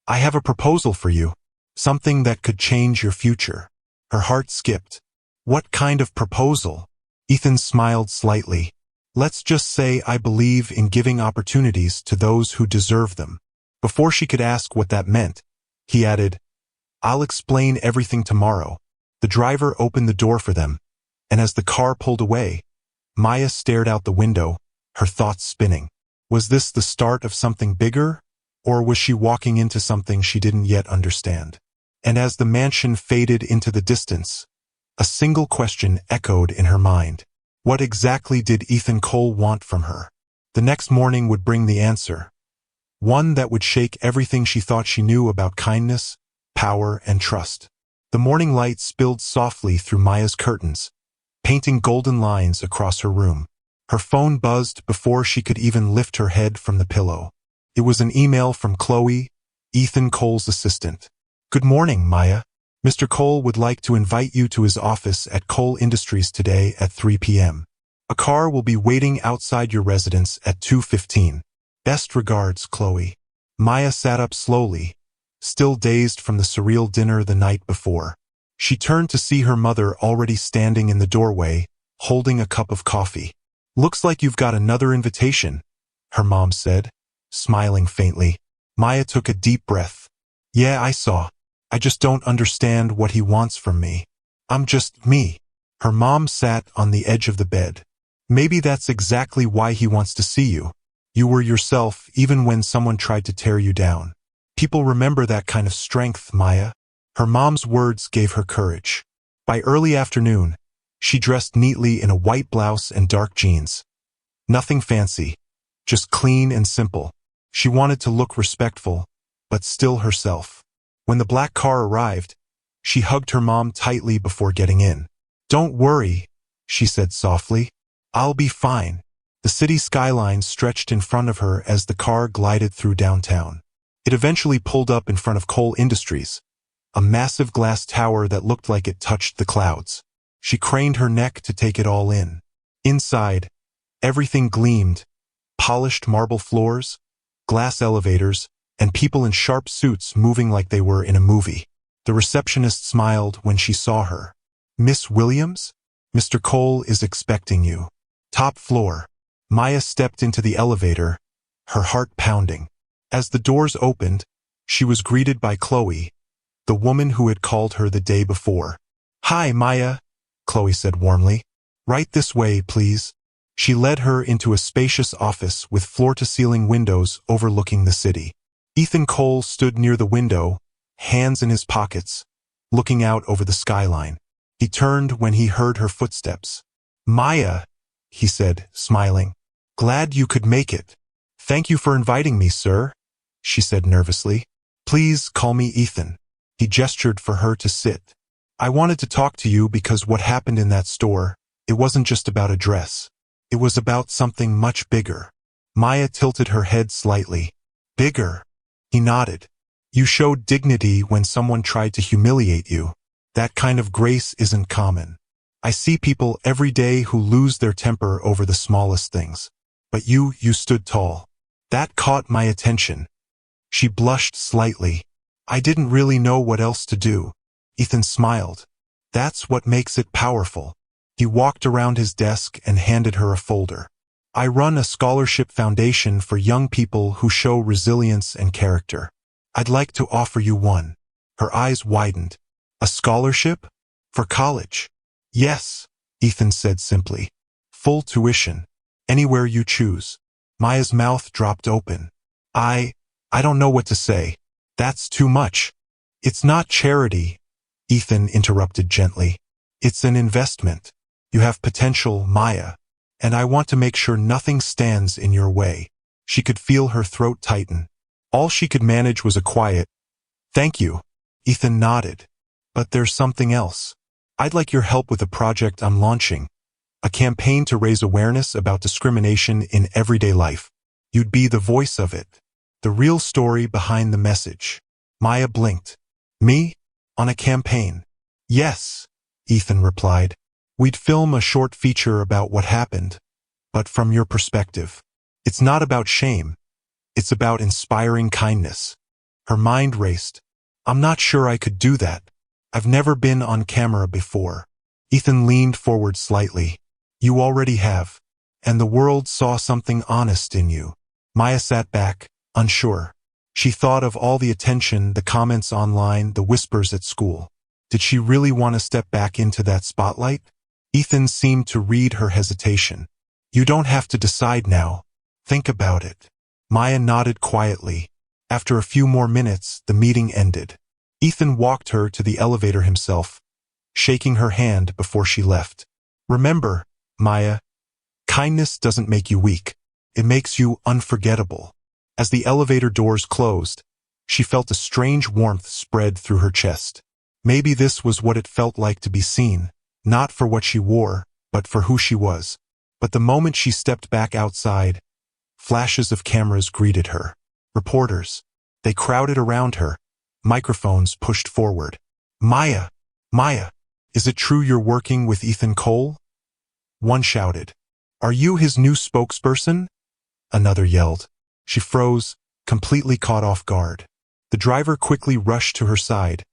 I have a proposal for you. Something that could change your future. Her heart skipped. What kind of proposal? Ethan smiled slightly. Let's just say I believe in giving opportunities to those who deserve them. Before she could ask what that meant, he added, I'll explain everything tomorrow. The driver opened the door for them, and as the car pulled away, Maya stared out the window, her thoughts spinning. Was this the start of something bigger, or was she walking into something she didn't yet understand? And as the mansion faded into the distance, a single question echoed in her mind. What exactly did Ethan Cole want from her? The next morning would bring the answer. One that would shake everything she thought she knew about kindness, power, and trust. The morning light spilled softly through Maya's curtains, painting golden lines across her room. Her phone buzzed before she could even lift her head from the pillow. It was an email from Chloe, Ethan Cole's assistant. Good morning, Maya. Mr. Cole would like to invite you to his office at Cole Industries today at 3 p.m. A car will be waiting outside your residence at 2:15. Best regards, Chloe. Maya sat up slowly, still dazed from the surreal dinner the night before. She turned to see her mother already standing in the doorway, holding a cup of coffee. "Looks like you've got another invitation," her mom said, smiling faintly. Maya took a deep breath. "Yeah, I saw. I just don't understand what he wants from me. I'm just me." Her mom sat on the edge of the bed. "Maybe that's exactly why he wants to see you. You were yourself even when someone tried to tear you down. People remember that kind of strength, Maya." Her mom's words gave her courage. By early afternoon, she dressed neatly in a white blouse and dark jeans. Nothing fancy, just clean and simple. She wanted to look respectful, but still herself. When the black car arrived, she hugged her mom tightly before getting in. "Don't worry," she said softly. "I'll be fine." The city skyline stretched in front of her as the car glided through downtown. It eventually pulled up in front of Cole Industries, a massive glass tower that looked like it touched the clouds. She craned her neck to take it all in. Inside, everything gleamed: polished marble floors, glass elevators, and people in sharp suits moving like they were in a movie. The receptionist smiled when she saw her. "Miss Williams? Mr. Cole is expecting you. Top floor." Maya stepped into the elevator, her heart pounding. As the doors opened, she was greeted by Chloe, the woman who had called her the day before. "Hi, Maya," Chloe said warmly. "Right this way, please." She led her into a spacious office with floor-to-ceiling windows overlooking the city. Ethan Cole stood near the window, hands in his pockets, looking out over the skyline. He turned when he heard her footsteps. "Maya," he said, smiling. "Glad you could make it." "Thank you for inviting me, sir," she said nervously. "Please call me Ethan." He gestured for her to sit. "I wanted to talk to you because what happened in that store, it wasn't just about a dress. It was about something much bigger." Maya tilted her head slightly. "Bigger?" He nodded. "You showed dignity when someone tried to humiliate you. That kind of grace isn't common. I see people every day who lose their temper over the smallest things. But you stood tall. That caught my attention." She blushed slightly. "I didn't really know what else to do." Ethan smiled. "That's what makes it powerful." He walked around his desk and handed her a folder. "I run a scholarship foundation for young people who show resilience and character. I'd like to offer you one." Her eyes widened. "A scholarship? For college?" "Yes," Ethan said simply. "Full tuition. Anywhere you choose." Maya's mouth dropped open. I don't know what to say. That's too much." "It's not charity," Ethan interrupted gently. "It's an investment. You have potential, Maya, and I want to make sure nothing stands in your way." She could feel her throat tighten. All she could manage was a quiet, "Thank you." Ethan nodded. "But there's something else. I'd like your help with a project I'm launching. A campaign to raise awareness about discrimination in everyday life. You'd be the voice of it. The real story behind the message." Maya blinked. "Me? On a campaign?" "Yes," Ethan replied. "We'd film a short feature about what happened, but from your perspective. It's not about shame. It's about inspiring kindness." Her mind raced. "I'm not sure I could do that. I've never been on camera before." Ethan leaned forward slightly. "You already have. And the world saw something honest in you." Maya sat back, unsure. She thought of all the attention, the comments online, the whispers at school. Did she really want to step back into that spotlight? Ethan seemed to read her hesitation. "You don't have to decide now. Think about it." Maya nodded quietly. After a few more minutes, the meeting ended. Ethan walked her to the elevator himself, shaking her hand before she left. "Remember, Maya, kindness doesn't make you weak. It makes you unforgettable." As the elevator doors closed, she felt a strange warmth spread through her chest. Maybe this was what it felt like to be seen, not for what she wore, but for who she was. But the moment she stepped back outside, flashes of cameras greeted her. Reporters. They crowded around her, microphones pushed forward. Maya, is it true you're working with Ethan Cole?" One shouted. "Are you his new spokesperson?" Another yelled. She froze, completely caught off guard. The driver quickly rushed to her side,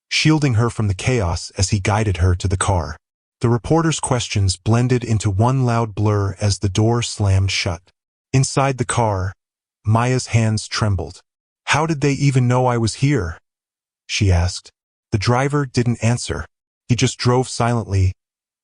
shielding her from the chaos as he guided her to the car. The reporter's questions blended into one loud blur as the door slammed shut. Inside the car, Maya's hands trembled. "How did they even know I was here?" she asked. The driver didn't answer. He just drove silently,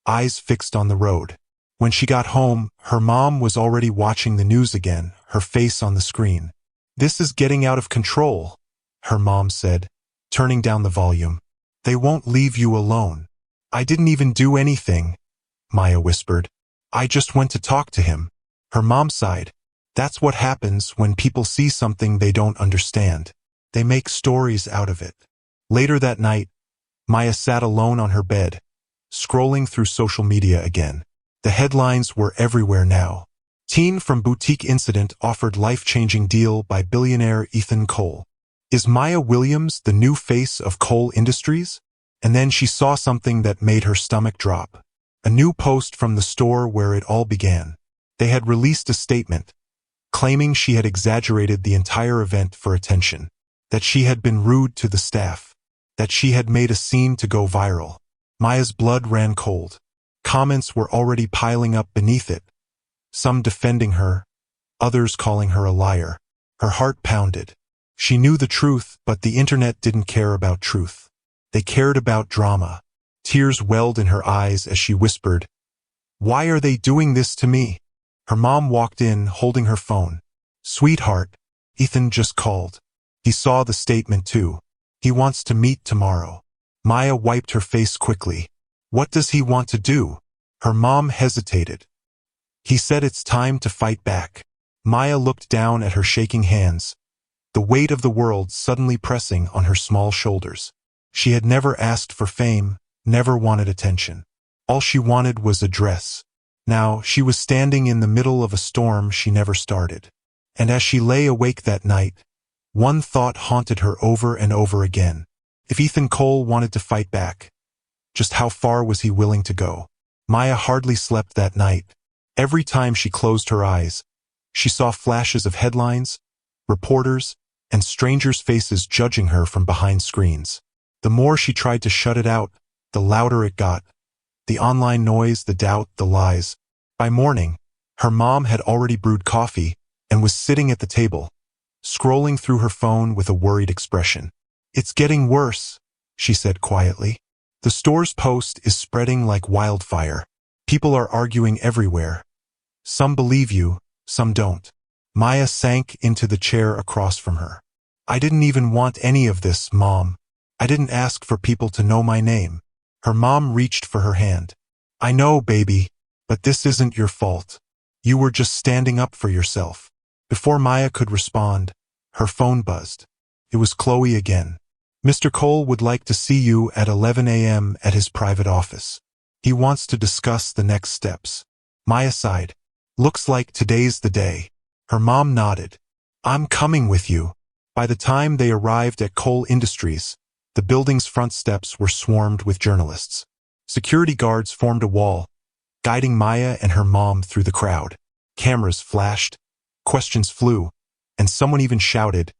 eyes fixed on the road. When she got home, her mom was already watching the news again, her face on the screen. "This is getting out of control," her mom said, turning down the volume. "They won't leave you alone." "I didn't even do anything," Maya whispered. "I just went to talk to him." Her mom sighed. "That's what happens when people see something they don't understand. They make stories out of it." Later that night, Maya sat alone on her bed, scrolling through social media again. The headlines were everywhere now. Teen from boutique incident offered life-changing deal by billionaire Ethan Cole. Is Maya Williams the new face of Cole Industries? And then she saw something that made her stomach drop. A new post from the store where it all began. They had released a statement, claiming she had exaggerated the entire event for attention, that she had been rude to the staff, that she had made a scene to go viral. Maya's blood ran cold. Comments were already piling up beneath it, some defending her, others calling her a liar. Her heart pounded. She knew the truth, but the internet didn't care about truth. They cared about drama. Tears welled in her eyes as she whispered, "Why are they doing this to me?" Her mom walked in, holding her phone. "Sweetheart, Ethan just called. He saw the statement too. He wants to meet tomorrow." Maya wiped her face quickly. "What does he want to do?" Her mom hesitated. "He said it's time to fight back." Maya looked down at her shaking hands, the weight of the world suddenly pressing on her small shoulders. She had never asked for fame, never wanted attention. All she wanted was a dress. Now she was standing in the middle of a storm she never started. And as she lay awake that night, one thought haunted her over and over again. If Ethan Cole wanted to fight back, just how far was he willing to go? Maya hardly slept that night. Every time she closed her eyes, she saw flashes of headlines, reporters, and strangers' faces judging her from behind screens. The more she tried to shut it out, the louder it got. The online noise, the doubt, the lies. By morning, her mom had already brewed coffee and was sitting at the table, scrolling through her phone with a worried expression. "It's getting worse," she said quietly. "The store's post is spreading like wildfire. People are arguing everywhere. Some believe you, some don't." Maya sank into the chair across from her. "I didn't even want any of this, Mom. I didn't ask for people to know my name." Her mom reached for her hand. "I know, baby, but this isn't your fault. You were just standing up for yourself." Before Maya could respond, her phone buzzed. It was Chloe again. "Mr. Cole would like to see you at 11 a.m. at his private office. He wants to discuss the next steps." Maya sighed. "Looks like today's the day." Her mom nodded. "I'm coming with you." By the time they arrived at Cole Industries, the building's front steps were swarmed with journalists. Security guards formed a wall, guiding Maya and her mom through the crowd. Cameras flashed, questions flew, and someone even shouted,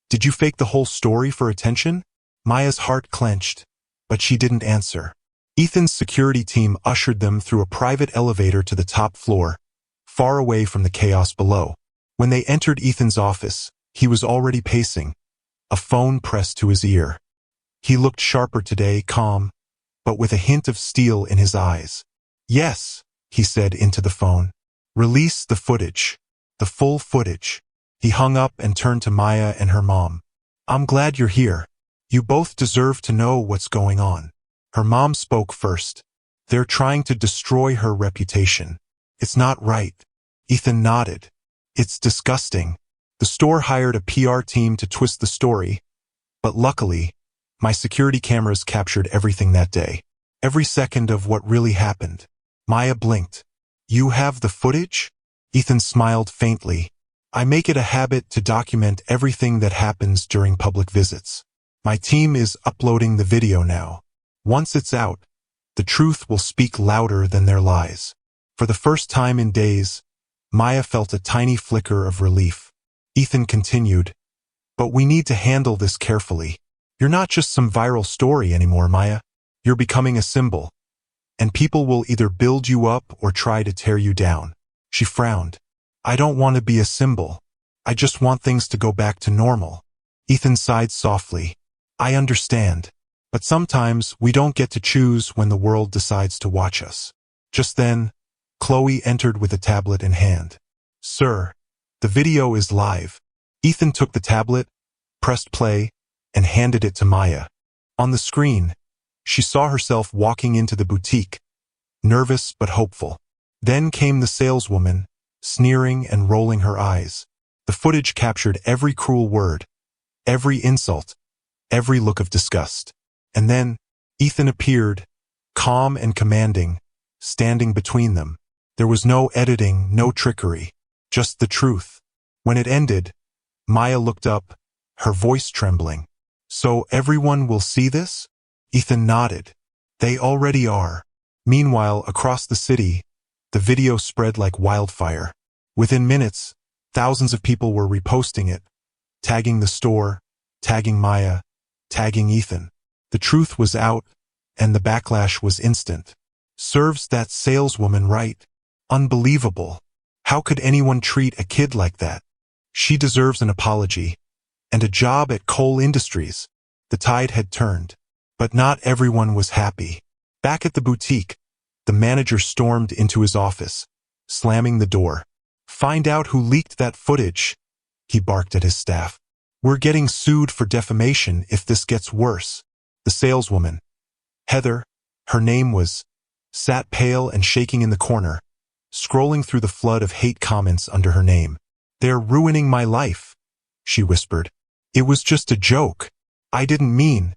"Did you fake the whole story for attention?" Maya's heart clenched, but she didn't answer. Ethan's security team ushered them through a private elevator to the top floor, far away from the chaos below. When they entered Ethan's office, he was already pacing, a phone pressed to his ear. He looked sharper today, calm, but with a hint of steel in his eyes. "Yes," he said into the phone. "Release the footage. The full footage." He hung up and turned to Maya and her mom. "I'm glad you're here. You both deserve to know what's going on." Her mom spoke first. "They're trying to destroy her reputation. It's not right." Ethan nodded. "It's disgusting. The store hired a PR team to twist the story, but luckily, my security cameras captured everything that day. Every second of what really happened." Maya blinked. "You have the footage?" Ethan smiled faintly. "I make it a habit to document everything that happens during public visits. My team is uploading the video now. Once it's out, the truth will speak louder than their lies." For the first time in days, Maya felt a tiny flicker of relief. Ethan continued, But we need to handle this carefully. You're not just some viral story anymore, Maya. You're becoming a symbol. And people will either build you up or try to tear you down. She frowned. I don't want to be a symbol. I just want things to go back to normal. Ethan sighed softly. I understand. But sometimes we don't get to choose when the world decides to watch us. Just then, Chloe entered with a tablet in hand. Sir, the video is live. Ethan took the tablet, pressed play, and handed it to Maya. On the screen, she saw herself walking into the boutique, nervous but hopeful. Then came the saleswoman, sneering and rolling her eyes. The footage captured every cruel word, every insult, every look of disgust. And then, Ethan appeared, calm and commanding, standing between them. There was no editing, no trickery, just the truth. When it ended, Maya looked up, her voice trembling. So everyone will see this? Ethan nodded. They already are. Meanwhile, across the city, the video spread like wildfire. Within minutes, thousands of people were reposting it, tagging the store, tagging Maya, tagging Ethan. The truth was out, and the backlash was instant. Serves that saleswoman right. Unbelievable. How could anyone treat a kid like that? She deserves an apology. And a job at Coal Industries. The tide had turned. But not everyone was happy. Back at the boutique, the manager stormed into his office, slamming the door. Find out who leaked that footage, he barked at his staff. We're getting sued for defamation if this gets worse. The saleswoman, Heather, her name was, sat pale and shaking in the corner, scrolling through the flood of hate comments under her name. They're ruining my life, she whispered. It was just a joke. I didn't mean.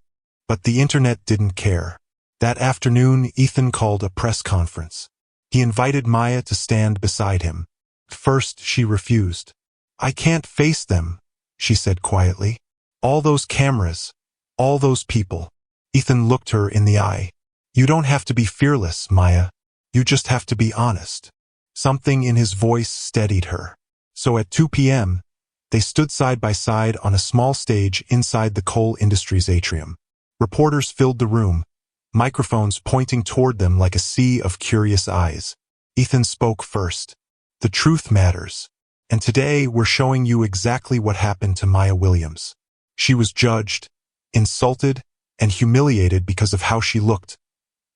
But the internet didn't care. That afternoon, Ethan called a press conference. He invited Maya to stand beside him. At first, she refused. I can't face them, she said quietly. All those cameras, all those people. Ethan looked her in the eye. You don't have to be fearless, Maya. You just have to be honest. Something in his voice steadied her. So at 2 p.m., they stood side by side on a small stage inside the Coal Industries atrium. Reporters filled the room, microphones pointing toward them like a sea of curious eyes. Ethan spoke first. The truth matters. And today we're showing you exactly what happened to Maya Williams. She was judged, insulted, and humiliated because of how she looked.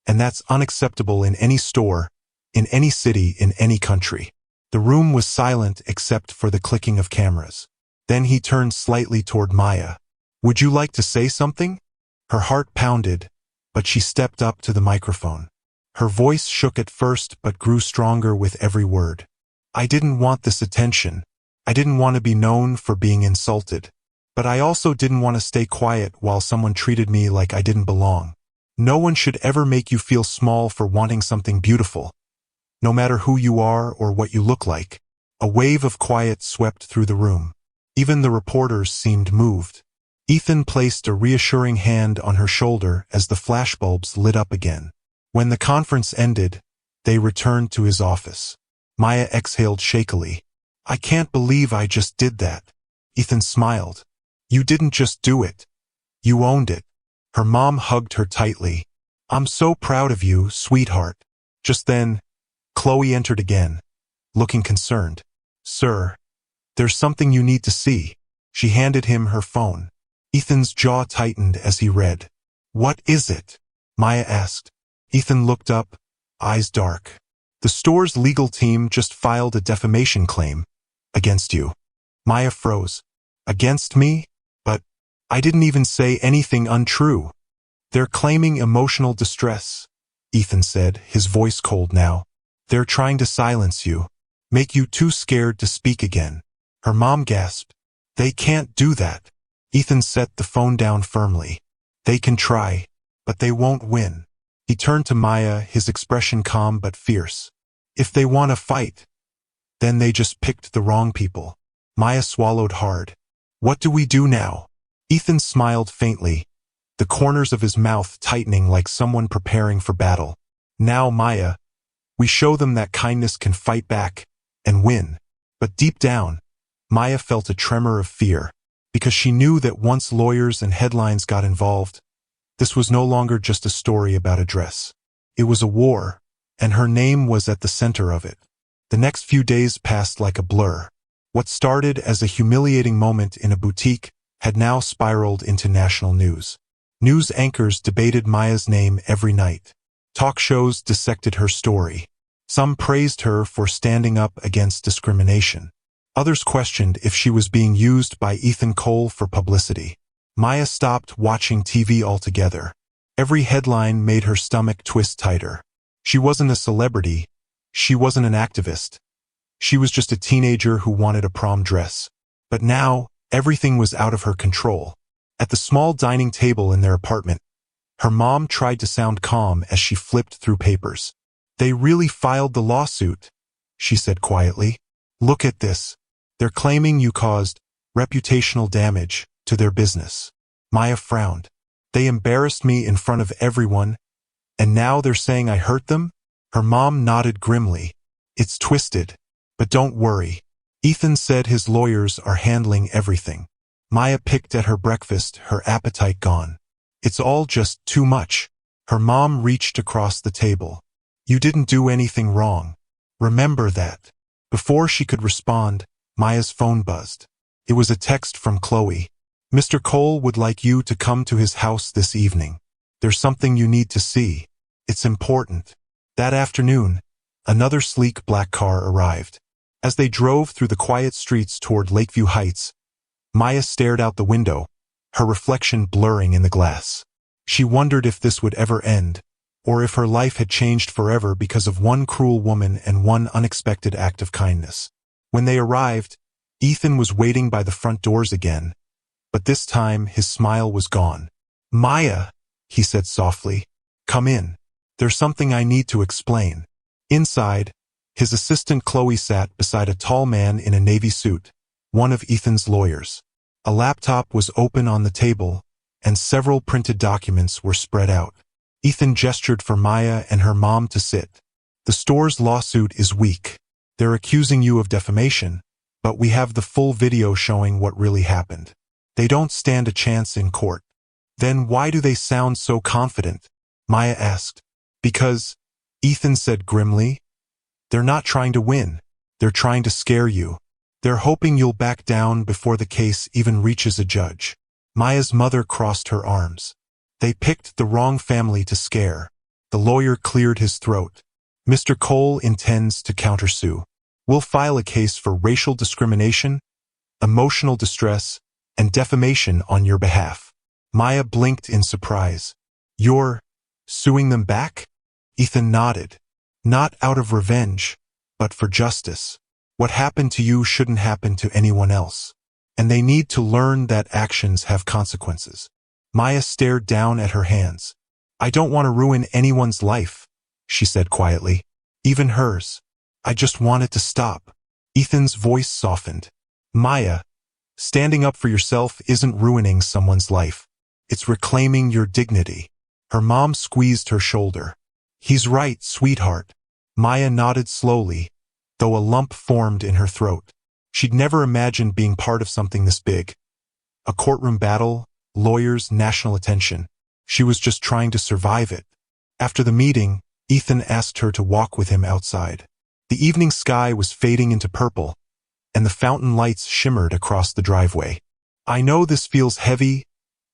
And that's unacceptable in any store, in any city, in any country. The room was silent except for the clicking of cameras. Then he turned slightly toward Maya. Would you like to say something? Her heart pounded, but she stepped up to the microphone. Her voice shook at first but grew stronger with every word. I didn't want this attention. I didn't want to be known for being insulted. But I also didn't want to stay quiet while someone treated me like I didn't belong. No one should ever make you feel small for wanting something beautiful. No matter who you are or what you look like. A wave of quiet swept through the room. Even the reporters seemed moved. Ethan placed a reassuring hand on her shoulder as the flashbulbs lit up again. When the conference ended, they returned to his office. Maya exhaled shakily. I can't believe I just did that. Ethan smiled. You didn't just do it. You owned it. Her mom hugged her tightly. I'm so proud of you, sweetheart. Just then, Chloe entered again, looking concerned. Sir, there's something you need to see. She handed him her phone. Ethan's jaw tightened as he read. What is it? Maya asked. Ethan looked up, eyes dark. The store's legal team just filed a defamation claim against you. Maya froze. Against me? But I didn't even say anything untrue. They're claiming emotional distress, Ethan said, his voice cold now. They're trying to silence you, make you too scared to speak again. Her mom gasped. They can't do that. Ethan set the phone down firmly. They can try, but they won't win. He turned to Maya, his expression calm but fierce. If they want to fight, then they just picked the wrong people. Maya swallowed hard. What do we do now? Ethan smiled faintly, the corners of his mouth tightening like someone preparing for battle. Now, Maya, we show them that kindness can fight back and win. But deep down, Maya felt a tremor of fear. because she knew that once lawyers and headlines got involved, this was no longer just a story about a dress. It was a war, and her name was at the center of it. The next few days passed like a blur. What started as a humiliating moment in a boutique had now spiraled into national news. News anchors debated Maya's name every night. Talk shows dissected her story. Some praised her for standing up against discrimination. Others questioned if she was being used by Ethan Cole for publicity. Maya stopped watching TV altogether. Every headline made her stomach twist tighter. She wasn't a celebrity. She wasn't an activist. She was just a teenager who wanted a prom dress. But now, everything was out of her control. At the small dining table in their apartment, her mom tried to sound calm as she flipped through papers. "They really filed the lawsuit," she said quietly. "Look at this. They're claiming you caused reputational damage to their business." Maya frowned. "They embarrassed me in front of everyone, and now they're saying I hurt them?" Her mom nodded grimly. "It's twisted. But don't worry. Ethan said his lawyers are handling everything." Maya picked at her breakfast, her appetite gone. "It's all just too much." Her mom reached across the table. "You didn't do anything wrong. Remember that." Before she could respond, Maya's phone buzzed. It was a text from Chloe. "Mr. Cole would like you to come to his house this evening. There's something you need to see. It's important." That afternoon, another sleek black car arrived. As they drove through the quiet streets toward Lakeview Heights, Maya stared out the window, her reflection blurring in the glass. She wondered if this would ever end, or if her life had changed forever because of one cruel woman and one unexpected act of kindness. When they arrived, Ethan was waiting by the front doors again, but this time his smile was gone. "Maya," he said softly, "come in. There's something I need to explain." Inside, his assistant Chloe sat beside a tall man in a navy suit, one of Ethan's lawyers. A laptop was open on the table, and several printed documents were spread out. Ethan gestured for Maya and her mom to sit. "The store's lawsuit is weak. They're accusing you of defamation, but we have the full video showing what really happened. They don't stand a chance in court." "Then why do they sound so confident?" Maya asked. "Because," Ethan said grimly, "they're not trying to win. They're trying to scare you. They're hoping you'll back down before the case even reaches a judge." Maya's mother crossed her arms. "They picked the wrong family to scare." The lawyer cleared his throat. "Mr. Cole intends to countersue. We'll file a case for racial discrimination, emotional distress, and defamation on your behalf." Maya blinked in surprise. "You're suing them back?" Ethan nodded. "Not out of revenge, but for justice. What happened to you shouldn't happen to anyone else. And they need to learn that actions have consequences." Maya stared down at her hands. "I don't want to ruin anyone's life," she said quietly. "Even hers. I just want it to stop." Ethan's voice softened. "Maya, standing up for yourself isn't ruining someone's life. It's reclaiming your dignity." Her mom squeezed her shoulder. "He's right, sweetheart." Maya nodded slowly, though a lump formed in her throat. She'd never imagined being part of something this big. A courtroom battle, lawyers, national attention. She was just trying to survive it. After the meeting, Ethan asked her to walk with him outside. The evening sky was fading into purple, and the fountain lights shimmered across the driveway. "I know this feels heavy,"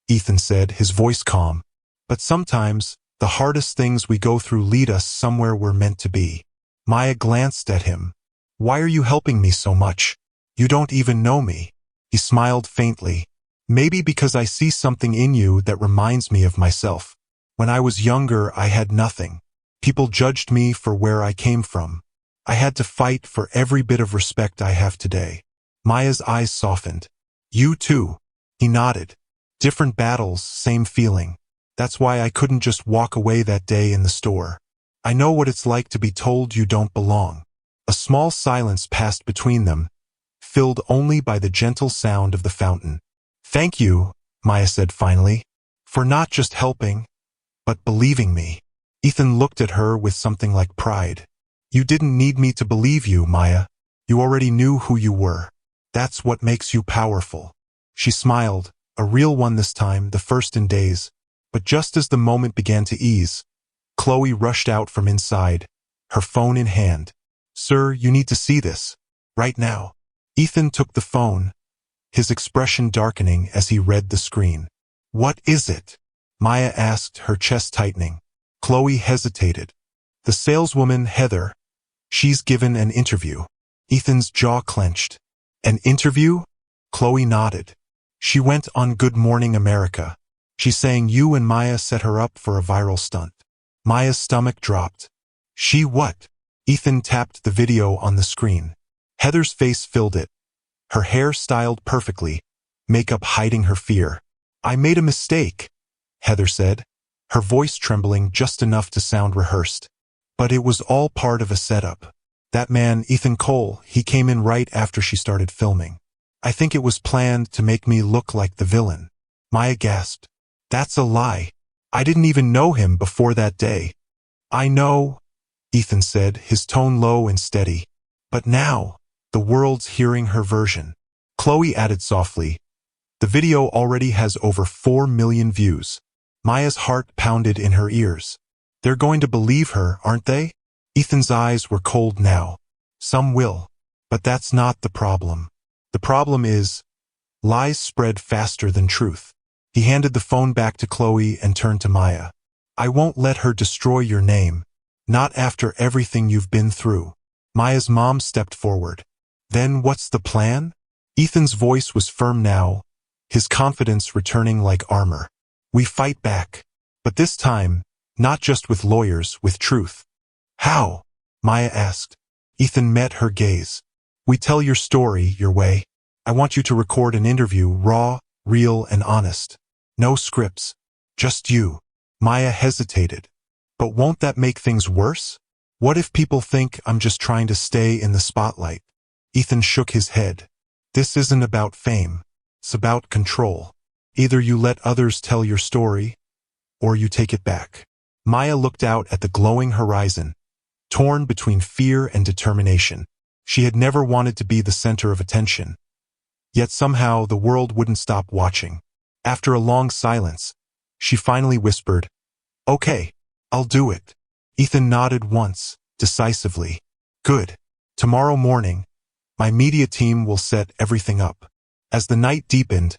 Ethan said, his voice calm, "but sometimes the hardest things we go through lead us somewhere we're meant to be." Maya glanced at him. "Why are you helping me so much? You don't even know me." He smiled faintly. "Maybe because I see something in you that reminds me of myself. When I was younger, I had nothing. People judged me for where I came from. I had to fight for every bit of respect I have today." Maya's eyes softened. "You too." He nodded. "Different battles, same feeling. That's why I couldn't just walk away that day in the store. I know what it's like to be told you don't belong." A small silence passed between them, filled only by the gentle sound of the fountain. "Thank you," Maya said finally, "for not just helping, but believing me." Ethan looked at her with something like pride. "You didn't need me to believe you, Maya. You already knew who you were. That's what makes you powerful." She smiled, a real one this time, the first in days. But just as the moment began to ease, Chloe rushed out from inside, her phone in hand. "Sir, you need to see this. Right now." Ethan took the phone, his expression darkening as he read the screen. "What is it?" Maya asked, her chest tightening. Chloe hesitated. "The saleswoman, Heather. She's given an interview." Ethan's jaw clenched. "An interview?" Chloe nodded. "She went on Good Morning America. She's saying you and Maya set her up for a viral stunt." Maya's stomach dropped. "She what?" Ethan tapped the video on the screen. Heather's face filled it, her hair styled perfectly, makeup hiding her fear. "I made a mistake," Heather said, her voice trembling just enough to sound rehearsed. "But it was all part of a setup. That man, Ethan Cole, he came in right after she started filming. I think it was planned to make me look like the villain." Maya gasped. "That's a lie. I didn't even know him before that day." "I know," Ethan said, his tone low and steady. "But now, the world's hearing her version." Chloe added softly, "The video already has over 4 million views." Maya's heart pounded in her ears. "They're going to believe her, aren't they?" Ethan's eyes were cold now. "Some will. But that's not the problem. The problem is, lies spread faster than truth." He handed the phone back to Chloe and turned to Maya. "I won't let her destroy your name. Not after everything you've been through." Maya's mom stepped forward. "Then what's the plan?" Ethan's voice was firm now, his confidence returning like armor. "We fight back. But this time, not just with lawyers, with truth." "How?" Maya asked. Ethan met her gaze. "We tell your story your way. I want you to record an interview, raw, real, and honest. No scripts. Just you." Maya hesitated. "But won't that make things worse? What if people think I'm just trying to stay in the spotlight?" Ethan shook his head. "This isn't about fame. It's about control. Either you let others tell your story, or you take it back." Maya looked out at the glowing horizon, torn between fear and determination. She had never wanted to be the center of attention. Yet somehow the world wouldn't stop watching. After a long silence, she finally whispered, "Okay, I'll do it." Ethan nodded once, decisively. "Good. Tomorrow morning, my media team will set everything up." As the night deepened,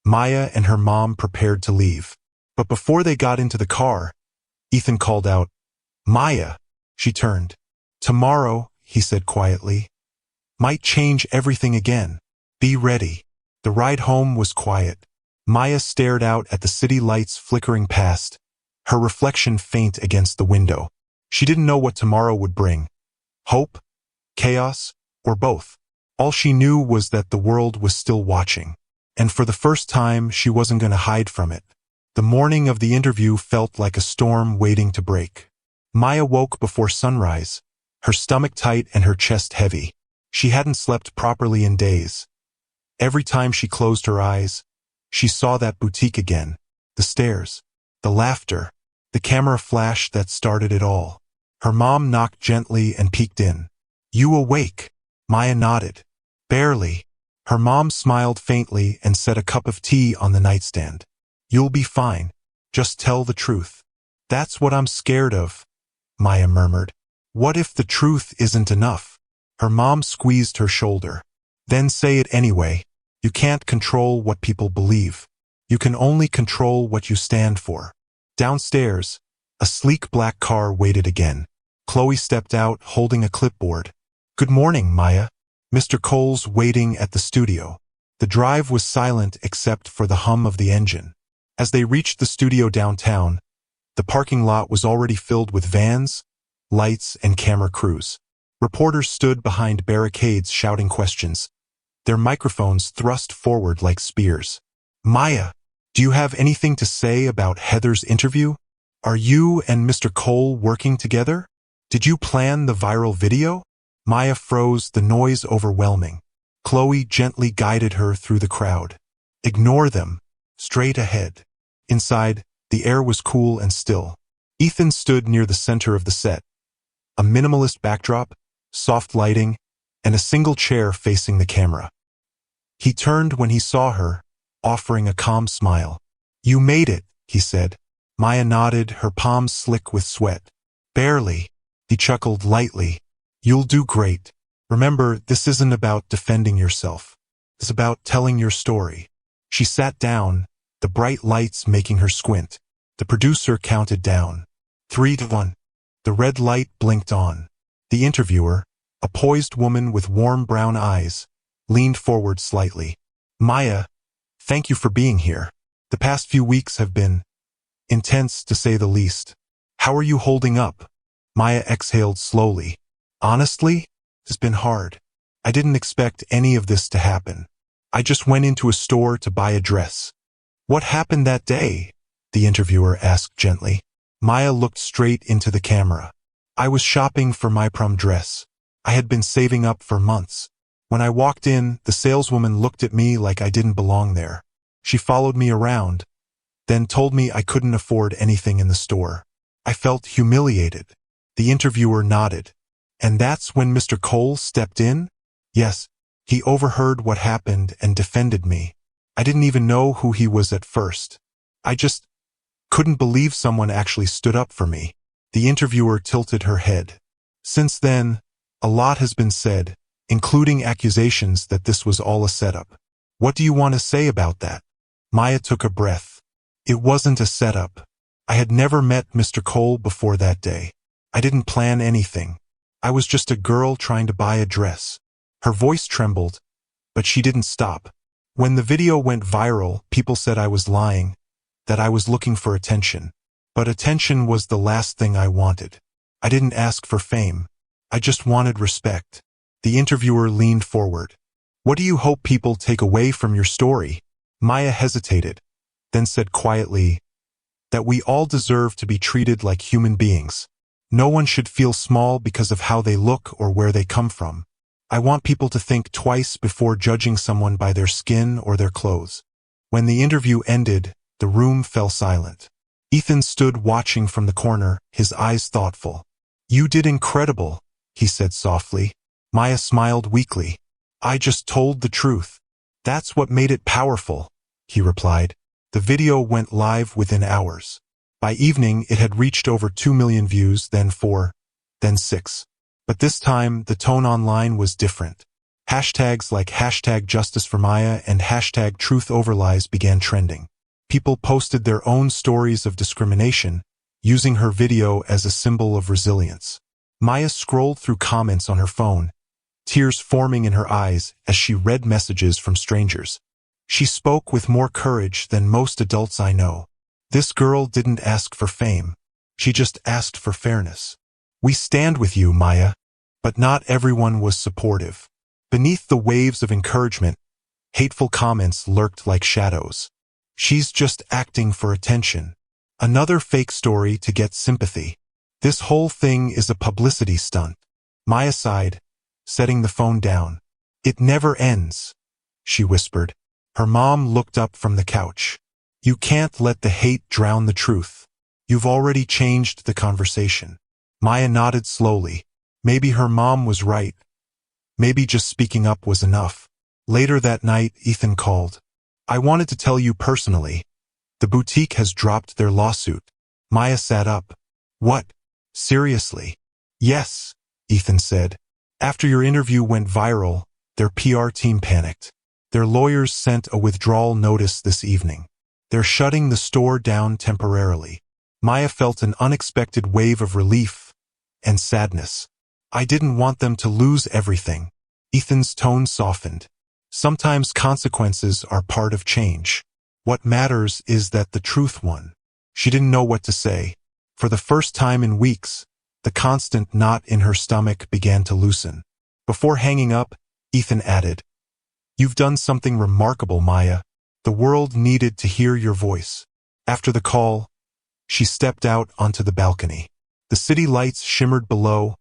Maya and her mom prepared to leave. But before they got into the car, Ethan called out, "Maya." She turned. "Tomorrow," he said quietly, "might change everything again. Be ready." The ride home was quiet. Maya stared out at the city lights flickering past, her reflection faint against the window. She didn't know what tomorrow would bring. Hope, chaos, or both. All she knew was that the world was still watching. And for the first time, she wasn't going to hide from it. The morning of the interview felt like a storm waiting to break. Maya woke before sunrise, her stomach tight and her chest heavy. She hadn't slept properly in days. Every time she closed her eyes, she saw that boutique again, the stairs, the laughter, the camera flash that started it all. Her mom knocked gently and peeked in. "You awake?" Maya nodded. "Barely." Her mom smiled faintly and set a cup of tea on the nightstand. "You'll be fine. Just tell the truth." "That's what I'm scared of," Maya murmured. "What if the truth isn't enough?" Her mom squeezed her shoulder. "Then say it anyway. You can't control what people believe. You can only control what you stand for." Downstairs, a sleek black car waited again. Chloe stepped out, holding a clipboard. "Good morning, Maya." Mr. Cole's waiting at the studio. The drive was silent except for the hum of the engine. As they reached the studio downtown, the parking lot was already filled with vans, lights, and camera crews. Reporters stood behind barricades shouting questions, their microphones thrust forward like spears. "Maya, do you have anything to say about Heather's interview? Are you and Mr. Cole working together? Did you plan the viral video?" Maya froze, the noise overwhelming. Chloe gently guided her through the crowd. "Ignore them. Straight ahead." Inside, the air was cool and still. Ethan stood near the center of the set. A minimalist backdrop, soft lighting, and a single chair facing the camera. He turned when he saw her, offering a calm smile. "You made it," he said. Maya nodded, her palms slick with sweat. "Barely." He chuckled lightly. "You'll do great. Remember, this isn't about defending yourself. It's about telling your story." She sat down, the bright lights making her squint. The producer counted down. 3 to 1. The red light blinked on. The interviewer, a poised woman with warm brown eyes, leaned forward slightly. "Maya, thank you for being here. The past few weeks have been intense, to say the least. How are you holding up?" Maya exhaled slowly. "Honestly, it's been hard. I didn't expect any of this to happen. I just went into a store to buy a dress." "What happened that day?" the interviewer asked gently. Maya looked straight into the camera. "I was shopping for my prom dress. I had been saving up for months. When I walked in, the saleswoman looked at me like I didn't belong there. She followed me around, then told me I couldn't afford anything in the store. I felt humiliated." The interviewer nodded. "And that's when Mr. Cole stepped in?" "Yes. He overheard what happened and defended me. I didn't even know who he was at first. I just couldn't believe someone actually stood up for me." The interviewer tilted her head. "Since then, a lot has been said, including accusations that this was all a setup. What do you want to say about that?" Maya took a breath. "It wasn't a setup. I had never met Mr. Cole before that day. I didn't plan anything. I was just a girl trying to buy a dress." Her voice trembled, but she didn't stop. "When the video went viral, people said I was lying, that I was looking for attention. But attention was the last thing I wanted. I didn't ask for fame. I just wanted respect." The interviewer leaned forward. "What do you hope people take away from your story?" Maya hesitated, then said quietly, "That we all deserve to be treated like human beings. No one should feel small because of how they look or where they come from. I want people to think twice before judging someone by their skin or their clothes." When the interview ended, the room fell silent. Ethan stood watching from the corner, his eyes thoughtful. "You did incredible," he said softly. Maya smiled weakly. "I just told the truth. That's what made it powerful," he replied. The video went live within hours. By evening, it had reached over 2 million views, then 4, then 6. But this time, the tone online was different. Hashtags like #JusticeForMaya and #TruthOverLies began trending. People posted their own stories of discrimination, using her video as a symbol of resilience. Maya scrolled through comments on her phone, tears forming in her eyes as she read messages from strangers. "She spoke with more courage than most adults I know. This girl didn't ask for fame. She just asked for fairness. We stand with you, Maya." But not everyone was supportive. Beneath the waves of encouragement, hateful comments lurked like shadows. "She's just acting for attention. Another fake story to get sympathy. This whole thing is a publicity stunt." Maya sighed, setting the phone down. "It never ends," she whispered. Her mom looked up from the couch. "You can't let the hate drown the truth. You've already changed the conversation." Maya nodded slowly. Maybe her mom was right. Maybe just speaking up was enough. Later that night, Ethan called. "I wanted to tell you personally. The boutique has dropped their lawsuit." Maya sat up. "What? Seriously?" "Yes," Ethan said. "After your interview went viral, their PR team panicked. Their lawyers sent a withdrawal notice this evening. They're shutting the store down temporarily." Maya felt an unexpected wave of relief and sadness. "I didn't want them to lose everything." Ethan's tone softened. "Sometimes consequences are part of change. What matters is that the truth won." She didn't know what to say. For the first time in weeks, the constant knot in her stomach began to loosen. Before hanging up, Ethan added, "You've done something remarkable, Maya. The world needed to hear your voice." After the call, she stepped out onto the balcony. The city lights shimmered below,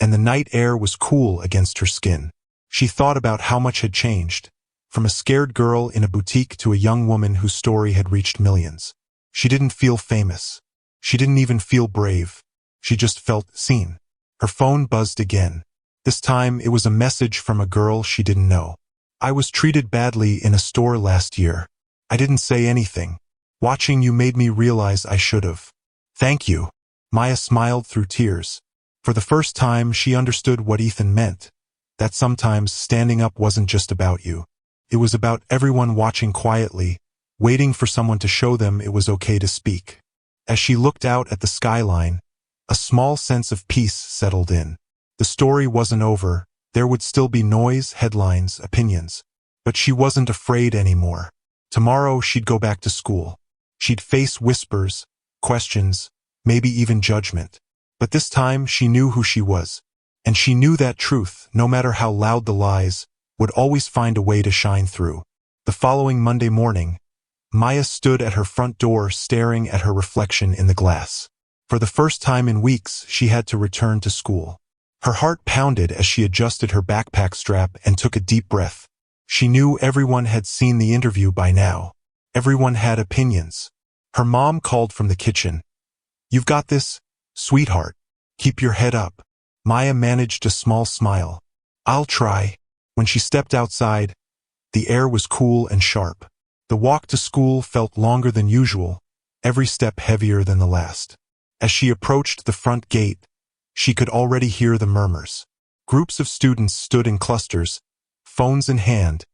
and the night air was cool against her skin. She thought about how much had changed, from a scared girl in a boutique to a young woman whose story had reached millions. She didn't feel famous. She didn't even feel brave. She just felt seen. Her phone buzzed again. This time it was a message from a girl she didn't know. "I was treated badly in a store last year. I didn't say anything. Watching you made me realize I should've. Thank you. Maya smiled through tears. For the first time, she understood what Ethan meant. That sometimes standing up wasn't just about you. It was about everyone watching quietly, waiting for someone to show them it was okay to speak. As she looked out at the skyline, a small sense of peace settled in. The story wasn't over. There would still be noise, headlines, opinions. But she wasn't afraid anymore. Tomorrow she'd go back to school. She'd face whispers, questions, maybe even judgment. But this time she knew who she was. And she knew that truth, no matter how loud the lies, would always find a way to shine through. The following Monday morning, Maya stood at her front door staring at her reflection in the glass. For the first time in weeks, she had to return to school. Her heart pounded as she adjusted her backpack strap and took a deep breath. She knew everyone had seen the interview by now. Everyone had opinions. Her mom called from the kitchen. "You've got this, sweetheart. Keep your head up." Maya managed a small smile. "I'll try." When she stepped outside, the air was cool and sharp. The walk to school felt longer than usual, every step heavier than the last. As she approached the front gate, she could already hear the murmurs. Groups of students stood in clusters, phones in hand,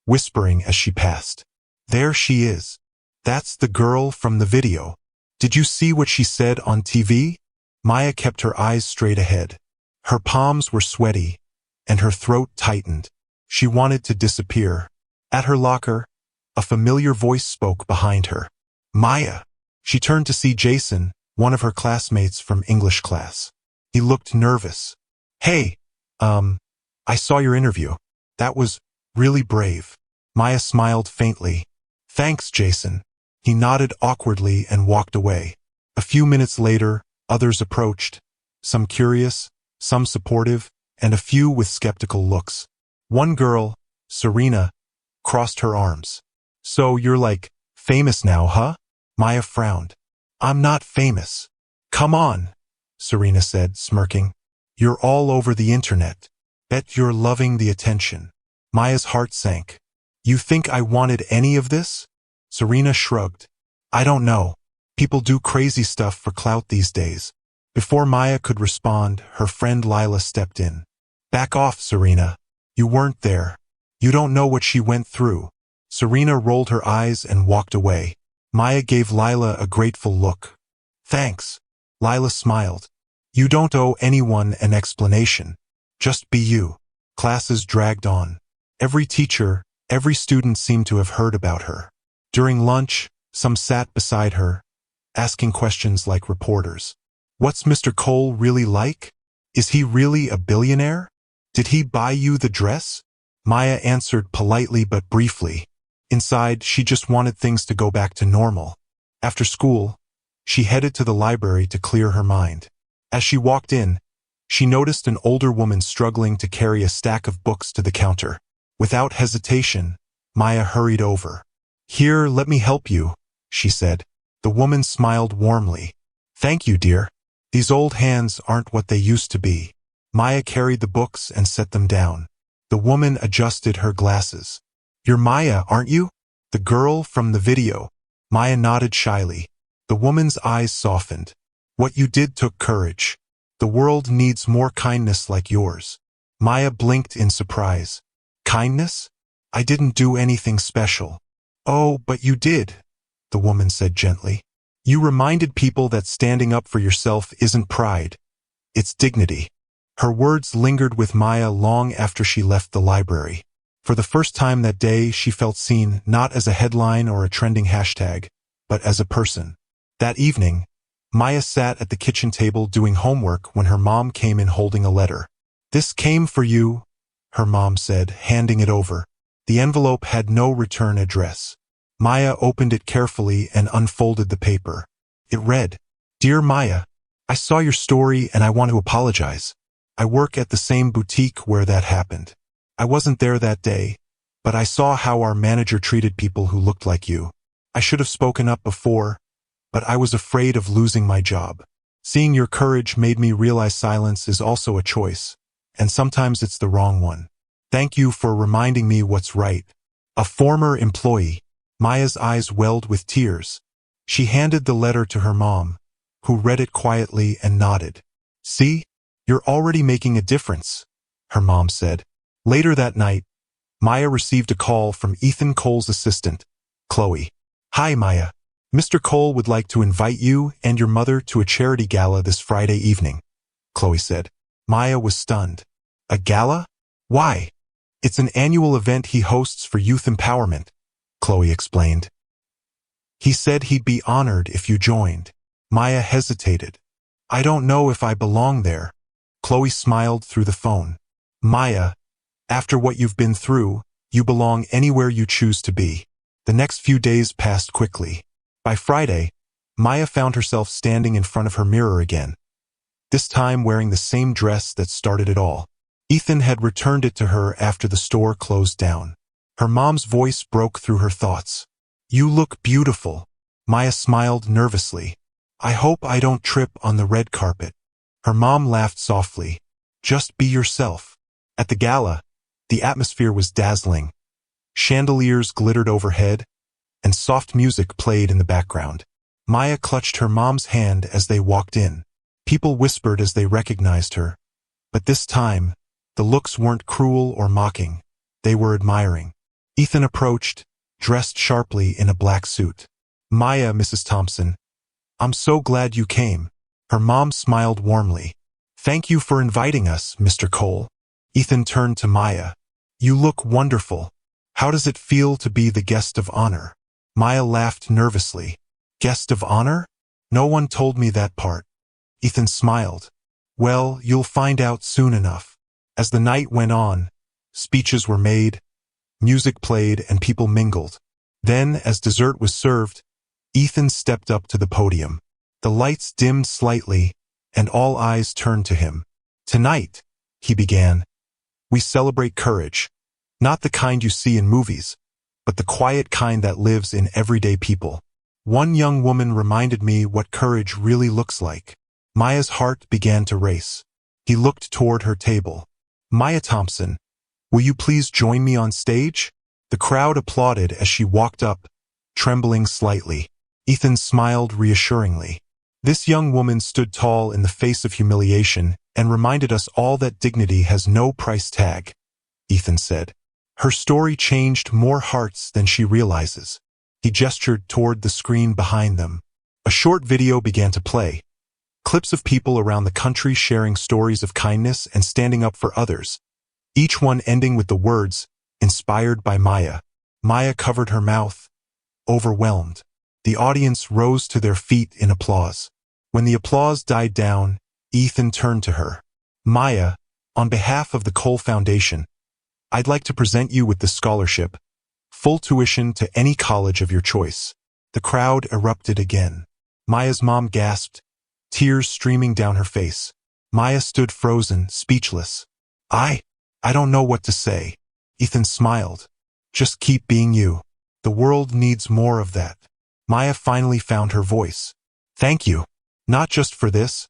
whispering as she passed. "There she is. That's the girl from the video. Did you see what she said on TV?" Maya kept her eyes straight ahead. Her palms were sweaty, and her throat tightened. She wanted to disappear. At her locker, a familiar voice spoke behind her. "Maya." She turned to see Jason, one of her classmates from English class. He looked nervous. "Hey, I saw your interview. That was really brave." Maya smiled faintly. "Thanks, Jason." He nodded awkwardly and walked away. A few minutes later, others approached, some curious, some supportive, and a few with skeptical looks. One girl, Serena, crossed her arms. "So you're like, famous now, huh?" Maya frowned. "I'm not famous." "Come on," Serena said, smirking. "You're all over the internet. Bet you're loving the attention." Maya's heart sank. "You think I wanted any of this?" Serena shrugged. "I don't know. People do crazy stuff for clout these days." Before Maya could respond, her friend Lila stepped in. "Back off, Serena. You weren't there. You don't know what she went through." Serena rolled her eyes and walked away. Maya gave Lila a grateful look. "Thanks." Lila smiled. "You don't owe anyone an explanation. Just be you." Classes dragged on. Every teacher, every student seemed to have heard about her. During lunch, some sat beside her, asking questions like reporters. "What's Mr. Cole really like? Is he really a billionaire? Did he buy you the dress?" Maya answered politely but briefly. Inside, she just wanted things to go back to normal. After school, she headed to the library to clear her mind. As she walked in, she noticed an older woman struggling to carry a stack of books to the counter. Without hesitation, Maya hurried over. "Here, let me help you," she said. The woman smiled warmly. "Thank you, dear. These old hands aren't what they used to be." Maya carried the books and set them down. The woman adjusted her glasses. "You're Maya, aren't you? The girl from the video." Maya nodded shyly. The woman's eyes softened. "What you did took courage. The world needs more kindness like yours." Maya blinked in surprise. "Kindness? I didn't do anything special." "Oh, but you did," the woman said gently. "You reminded people that standing up for yourself isn't pride. It's dignity." Her words lingered with Maya long after she left the library. For the first time that day, she felt seen not as a headline or a trending hashtag, but as a person. That evening, Maya sat at the kitchen table doing homework when her mom came in holding a letter. "This came for you," her mom said, handing it over. The envelope had no return address. Maya opened it carefully and unfolded the paper. It read, "Dear Maya, I saw your story and I want to apologize. I work at the same boutique where that happened. I wasn't there that day, but I saw how our manager treated people who looked like you. I should have spoken up before, but I was afraid of losing my job. Seeing your courage made me realize silence is also a choice, and sometimes it's the wrong one. Thank you for reminding me what's right. A former employee." Maya's eyes welled with tears. She handed the letter to her mom, who read it quietly and nodded. "See? You're already making a difference," her mom said. Later that night, Maya received a call from Ethan Cole's assistant, Chloe. "Hi, Maya. Mr. Cole would like to invite you and your mother to a charity gala this Friday evening," Chloe said. Maya was stunned. "A gala? Why?" "It's an annual event he hosts for youth empowerment," Chloe explained. "He said he'd be honored if you joined." Maya hesitated. "I don't know if I belong there." Chloe smiled through the phone. "Maya, after what you've been through, you belong anywhere you choose to be." The next few days passed quickly. By Friday, Maya found herself standing in front of her mirror again, this time wearing the same dress that started it all. Ethan had returned it to her after the store closed down. Her mom's voice broke through her thoughts. "You look beautiful." Maya smiled nervously. "I hope I don't trip on the red carpet." Her mom laughed softly. "Just be yourself." At the gala, the atmosphere was dazzling. Chandeliers glittered overhead, and soft music played in the background. Maya clutched her mom's hand as they walked in. People whispered as they recognized her. But this time, the looks weren't cruel or mocking. They were admiring. Ethan approached, dressed sharply in a black suit. "Maya, Mrs. Thompson, I'm so glad you came." Her mom smiled warmly. "Thank you for inviting us, Mr. Cole." Ethan turned to Maya. "You look wonderful. How does it feel to be the guest of honor?" Maya laughed nervously. "Guest of honor? No one told me that part." Ethan smiled. "Well, you'll find out soon enough." As the night went on, speeches were made, music played, and people mingled. Then, as dessert was served, Ethan stepped up to the podium. The lights dimmed slightly, and all eyes turned to him. "Tonight," he began, "we celebrate courage. Not the kind you see in movies, but the quiet kind that lives in everyday people. One young woman reminded me what courage really looks like." Maya's heart began to race. He looked toward her table. "Maya Thompson, will you please join me on stage?" The crowd applauded as she walked up, trembling slightly. Ethan smiled reassuringly. This young woman stood tall in the face of humiliation and reminded us all that dignity has no price tag, Ethan said. "Her story changed more hearts than she realizes." He gestured toward the screen behind them. A short video began to play. Clips of people around the country sharing stories of kindness and standing up for others, each one ending with the words, "Inspired by Maya." Maya covered her mouth, overwhelmed. The audience rose to their feet in applause. When the applause died down, Ethan turned to her. "Maya, on behalf of the Cole Foundation, I'd like to present you with this scholarship, full tuition to any college of your choice." The crowd erupted again. Maya's mom gasped, tears streaming down her face. Maya stood frozen, speechless. I don't know what to say." Ethan smiled. "Just keep being you. The world needs more of that." Maya finally found her voice. "Thank you. Not just for this,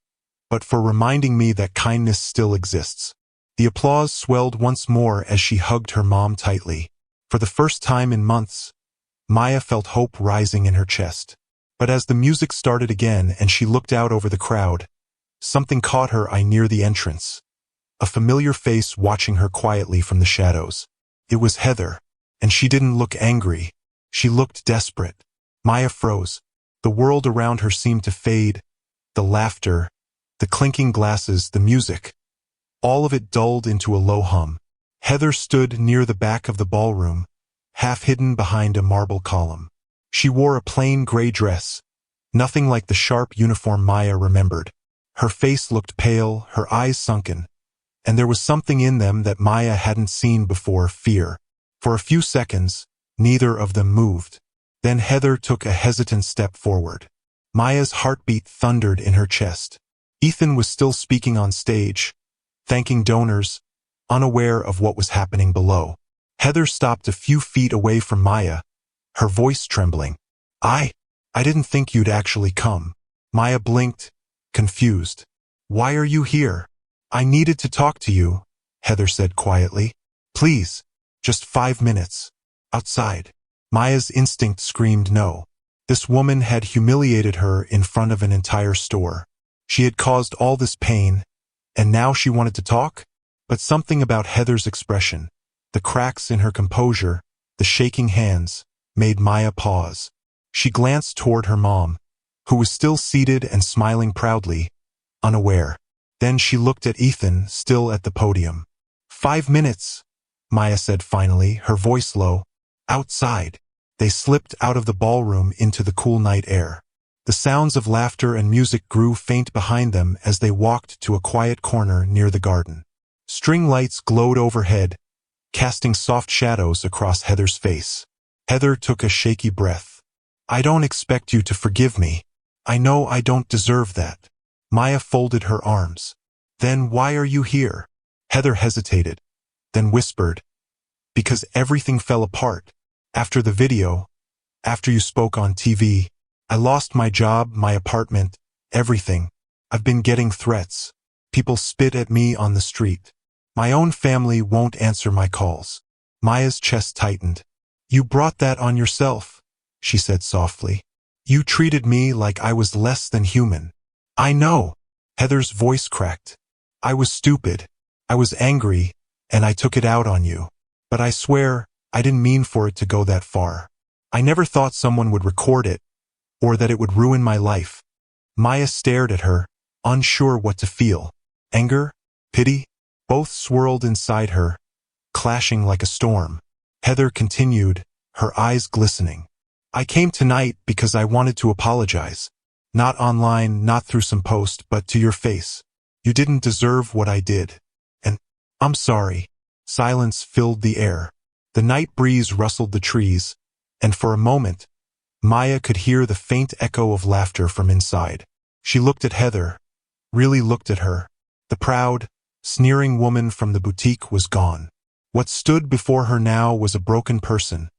but for reminding me that kindness still exists." The applause swelled once more as she hugged her mom tightly. For the first time in months, Maya felt hope rising in her chest. But as the music started again and she looked out over the crowd, something caught her eye near the entrance. A familiar face watching her quietly from the shadows. It was Heather, and she didn't look angry. She looked desperate. Maya froze. The world around her seemed to fade. The laughter, the clinking glasses, the music. All of it dulled into a low hum. Heather stood near the back of the ballroom, half hidden behind a marble column. She wore a plain gray dress, nothing like the sharp uniform Maya remembered. Her face looked pale, her eyes sunken, and there was something in them that Maya hadn't seen before, fear. For a few seconds, neither of them moved. Then Heather took a hesitant step forward. Maya's heartbeat thundered in her chest. Ethan was still speaking on stage, thanking donors, unaware of what was happening below. Heather stopped a few feet away from Maya, her voice trembling. I didn't think you'd actually come." Maya blinked, confused. "Why are you here?" "I needed to talk to you," Heather said quietly. "Please, just 5 minutes. Outside." Maya's instinct screamed no. This woman had humiliated her in front of an entire store. She had caused all this pain, and now she wanted to talk? But something about Heather's expression, the cracks in her composure, the shaking hands, made Maya pause. She glanced toward her mom, who was still seated and smiling proudly, unaware. Then she looked at Ethan, still at the podium. 5 minutes, Maya said finally, her voice low. Outside. They slipped out of the ballroom into the cool night air. The sounds of laughter and music grew faint behind them as they walked to a quiet corner near the garden. String lights glowed overhead, casting soft shadows across Heather's face. Heather took a shaky breath. I don't expect you to forgive me. I know I don't deserve that. Maya folded her arms. Then why are you here? Heather hesitated, then whispered, because everything fell apart. After the video, after you spoke on TV, I lost my job, my apartment, everything. I've been getting threats. People spit at me on the street. My own family won't answer my calls. Maya's chest tightened. You brought that on yourself, she said softly. You treated me like I was less than human. I know. Heather's voice cracked. I was stupid. I was angry, and I took it out on you. But I swear, I didn't mean for it to go that far. I never thought someone would record it, or that it would ruin my life. Maya stared at her, unsure what to feel. Anger? Pity? Both swirled inside her, clashing like a storm. Heather continued, her eyes glistening. I came tonight because I wanted to apologize. Not online, not through some post, but to your face. You didn't deserve what I did. And I'm sorry. Silence filled the air. The night breeze rustled the trees, and for a moment, Maya could hear the faint echo of laughter from inside. She looked at Heather, really looked at her. The proud, sneering woman from the boutique was gone. What stood before her now was a broken person,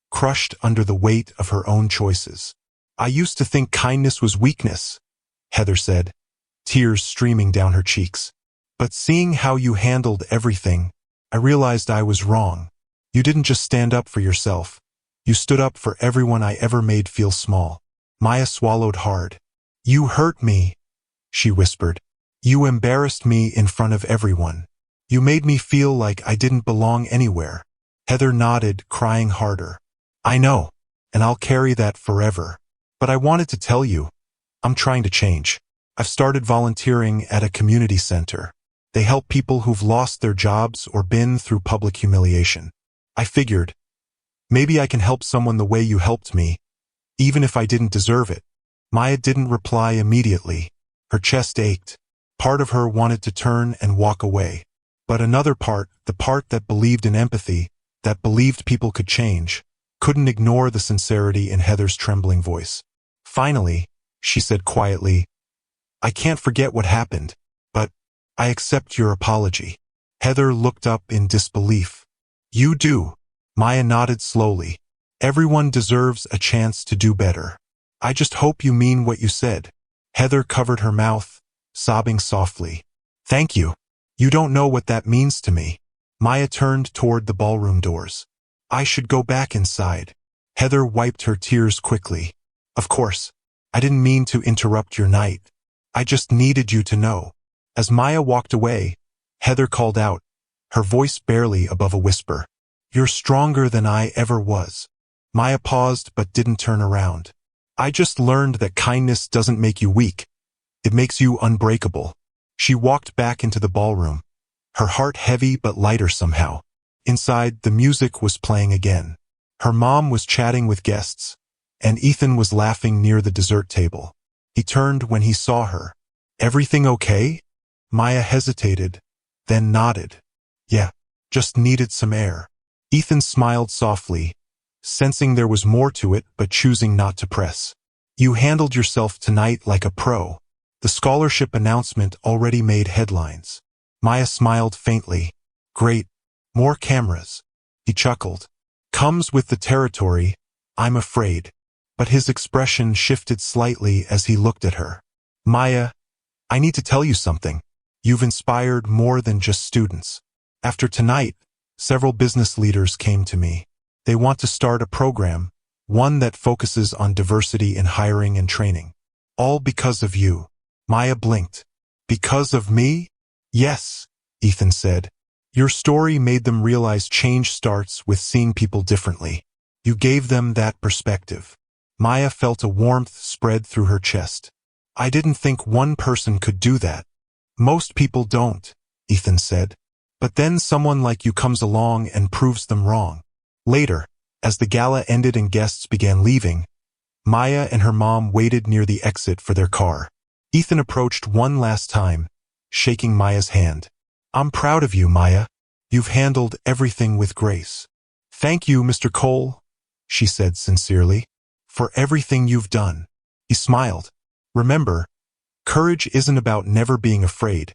crushed under the weight of her own choices. I used to think kindness was weakness, Heather said, tears streaming down her cheeks. But seeing how you handled everything, I realized I was wrong. You didn't just stand up for yourself. You stood up for everyone I ever made feel small. Maya swallowed hard. You hurt me, she whispered. You embarrassed me in front of everyone. You made me feel like I didn't belong anywhere. Heather nodded, crying harder. I know, and I'll carry that forever. But I wanted to tell you, I'm trying to change. I've started volunteering at a community center. They help people who've lost their jobs or been through public humiliation. I figured, maybe I can help someone the way you helped me, even if I didn't deserve it. Maya didn't reply immediately. Her chest ached. Part of her wanted to turn and walk away. But another part, the part that believed in empathy, that believed people could change, couldn't ignore the sincerity in Heather's trembling voice. Finally, she said quietly, I can't forget what happened, but I accept your apology. Heather looked up in disbelief. You do. Maya nodded slowly. Everyone deserves a chance to do better. I just hope you mean what you said. Heather covered her mouth, sobbing softly. Thank you. You don't know what that means to me. Maya turned toward the ballroom doors. I should go back inside. Heather wiped her tears quickly. Of course. I didn't mean to interrupt your night. I just needed you to know. As Maya walked away, Heather called out, her voice barely above a whisper. You're stronger than I ever was. Maya paused but didn't turn around. I just learned that kindness doesn't make you weak. It makes you unbreakable. She walked back into the ballroom, her heart heavy but lighter somehow. Inside, the music was playing again. Her mom was chatting with guests, and Ethan was laughing near the dessert table. He turned when he saw her. Everything okay? Maya hesitated, then nodded. Yeah, just needed some air. Ethan smiled softly, sensing there was more to it but choosing not to press. You handled yourself tonight like a pro. The scholarship announcement already made headlines. Maya smiled faintly. Great. More cameras. He chuckled. Comes with the territory, I'm afraid. But his expression shifted slightly as he looked at her. Maya, I need to tell you something. You've inspired more than just students. After tonight, several business leaders came to me. They want to start a program, one that focuses on diversity in hiring and training. All because of you. Maya blinked. Because of me? Yes, Ethan said. Your story made them realize change starts with seeing people differently. You gave them that perspective. Maya felt a warmth spread through her chest. I didn't think one person could do that. Most people don't, Ethan said. But then someone like you comes along and proves them wrong. Later, as the gala ended and guests began leaving, Maya and her mom waited near the exit for their car. Ethan approached one last time, shaking Maya's hand. I'm proud of you, Maya. You've handled everything with grace. Thank you, Mr. Cole, she said sincerely, for everything you've done. He smiled. Remember, courage isn't about never being afraid.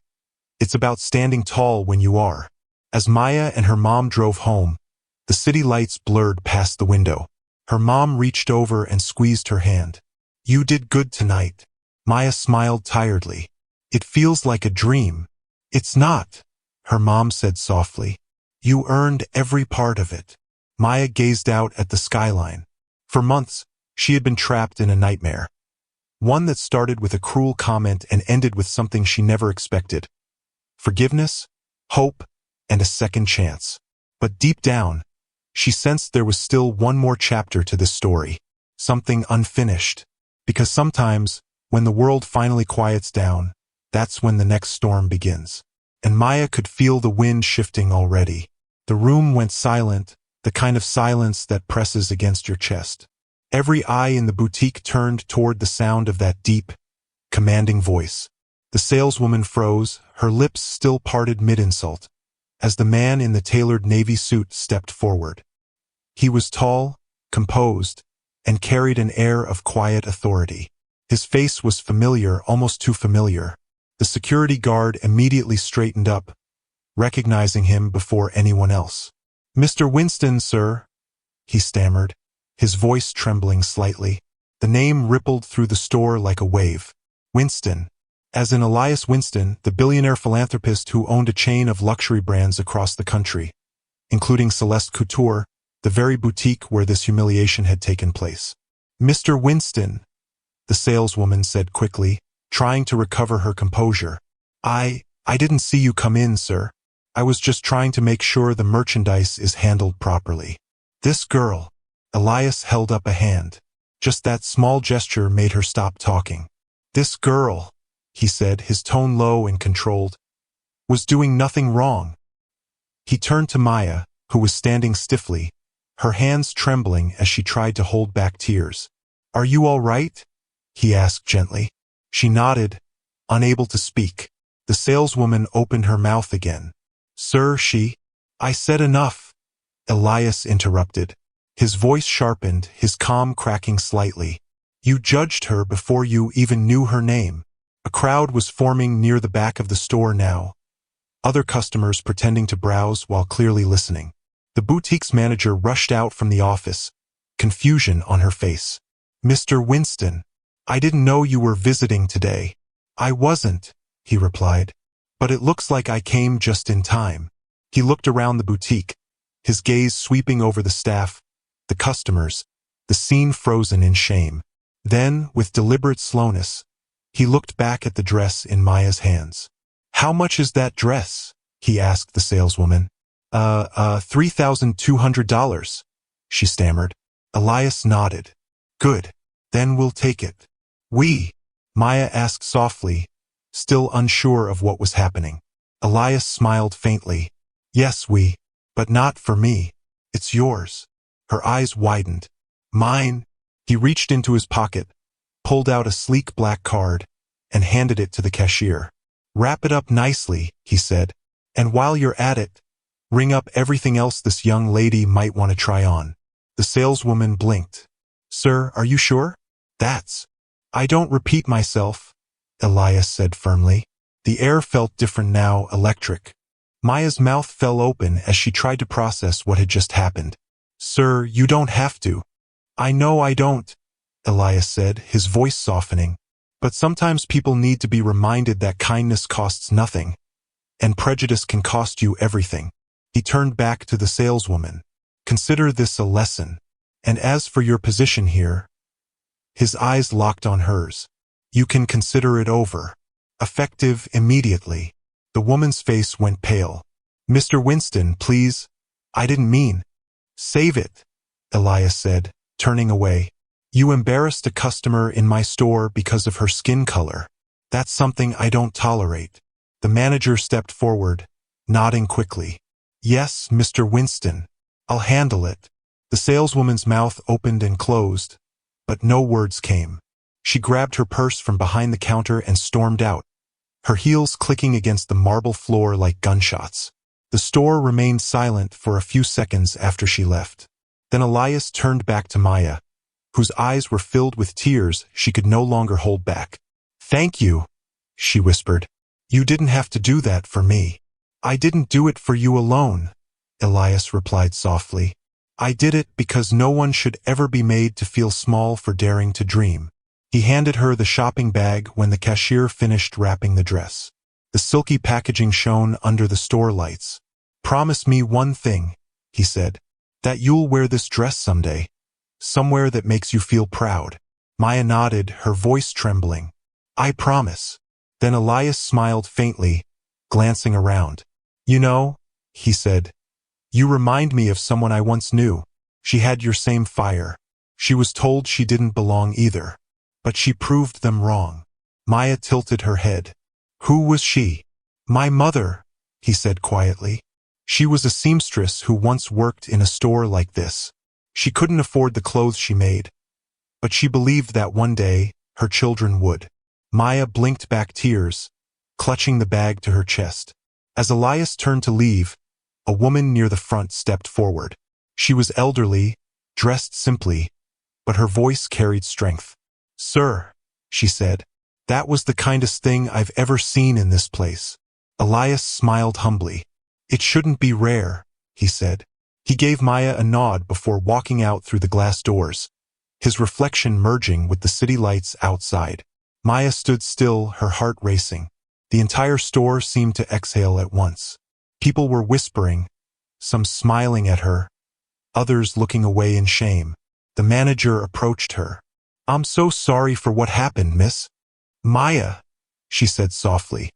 It's about standing tall when you are. As Maya and her mom drove home, the city lights blurred past the window. Her mom reached over and squeezed her hand. You did good tonight. Maya smiled tiredly. It feels like a dream. It's not, her mom said softly. You earned every part of it. Maya gazed out at the skyline. For months, she had been trapped in a nightmare. One that started with a cruel comment and ended with something she never expected. Forgiveness, hope, and a second chance. But deep down, she sensed there was still one more chapter to this story. Something unfinished. Because sometimes, when the world finally quiets down, that's when the next storm begins. And Maya could feel the wind shifting already. The room went silent, the kind of silence that presses against your chest. Every eye in the boutique turned toward the sound of that deep, commanding voice. The saleswoman froze, her lips still parted mid-insult, as the man in the tailored navy suit stepped forward. He was tall, composed, and carried an air of quiet authority. His face was familiar, almost too familiar. The security guard immediately straightened up, recognizing him before anyone else. Mr. Winston, sir, he stammered, his voice trembling slightly. The name rippled through the store like a wave. Winston, as in Elias Winston, the billionaire philanthropist who owned a chain of luxury brands across the country, including Celeste Couture, the very boutique where this humiliation had taken place. Mr. Winston, the saleswoman said quickly, trying to recover her composure. I didn't see you come in, sir. I was just trying to make sure the merchandise is handled properly. This girl, Elias held up a hand. Just that small gesture made her stop talking. This girl, he said, his tone low and controlled, was doing nothing wrong. He turned to Maya, who was standing stiffly, her hands trembling as she tried to hold back tears. Are you all right? He asked gently. She nodded, unable to speak. The saleswoman opened her mouth again. Sir, I said enough, Elias interrupted. His voice sharpened, his calm cracking slightly. You judged her before you even knew her name. A crowd was forming near the back of the store now, other customers pretending to browse while clearly listening. The boutique's manager rushed out from the office, confusion on her face. Mr. Winston, I didn't know you were visiting today. I wasn't, he replied. But it looks like I came just in time. He looked around the boutique, his gaze sweeping over the staff, the customers, the scene frozen in shame. Then, with deliberate slowness, he looked back at the dress in Maya's hands. How much is that dress? He asked the saleswoman. $3,200, she stammered. Elias nodded. Good. Then we'll take it. Maya asked softly, still unsure of what was happening. Elias smiled faintly. Yes, but not for me. It's yours. Her eyes widened. Mine? He reached into his pocket, pulled out a sleek black card, and handed it to the cashier. Wrap it up nicely, he said. And while you're at it, ring up everything else this young lady might want to try on. The saleswoman blinked. Sir, are you sure? I don't repeat myself, Elias said firmly. The air felt different now, electric. Maya's mouth fell open as she tried to process what had just happened. Sir, you don't have to. I know I don't, Elias said, his voice softening. But sometimes people need to be reminded that kindness costs nothing, and prejudice can cost you everything. He turned back to the saleswoman. Consider this a lesson. And as for your position here, his eyes locked on hers. You can consider it over. Effective immediately. The woman's face went pale. Mr. Winston, please. I didn't mean. Save it, Elias said, turning away. You embarrassed a customer in my store because of her skin color. That's something I don't tolerate. The manager stepped forward, nodding quickly. Yes, Mr. Winston. I'll handle it. The saleswoman's mouth opened and closed, but no words came. She grabbed her purse from behind the counter and stormed out, her heels clicking against the marble floor like gunshots. The store remained silent for a few seconds after she left. Then Elias turned back to Maya, whose eyes were filled with tears she could no longer hold back. Thank you, she whispered. You didn't have to do that for me. I didn't do it for you alone, Elias replied softly. I did it because no one should ever be made to feel small for daring to dream. He handed her the shopping bag when the cashier finished wrapping the dress. The silky packaging shone under the store lights. Promise me one thing, he said, that you'll wear this dress someday, somewhere that makes you feel proud. Maya nodded, her voice trembling. I promise. Then Elias smiled faintly, glancing around. You know, he said, you remind me of someone I once knew. She had your same fire. She was told she didn't belong either, but she proved them wrong. Maya tilted her head. Who was she? My mother, he said quietly. She was a seamstress who once worked in a store like this. She couldn't afford the clothes she made, but she believed that one day her children would. Maya blinked back tears, clutching the bag to her chest. As Elias turned to leave, a woman near the front stepped forward. She was elderly, dressed simply, but her voice carried strength. Sir, she said, that was the kindest thing I've ever seen in this place. Elias smiled humbly. It shouldn't be rare, he said. He gave Maya a nod before walking out through the glass doors, his reflection merging with the city lights outside. Maya stood still, her heart racing. The entire store seemed to exhale at once. People were whispering, some smiling at her, others looking away in shame. The manager approached her. I'm so sorry for what happened, miss. Maya, she said softly.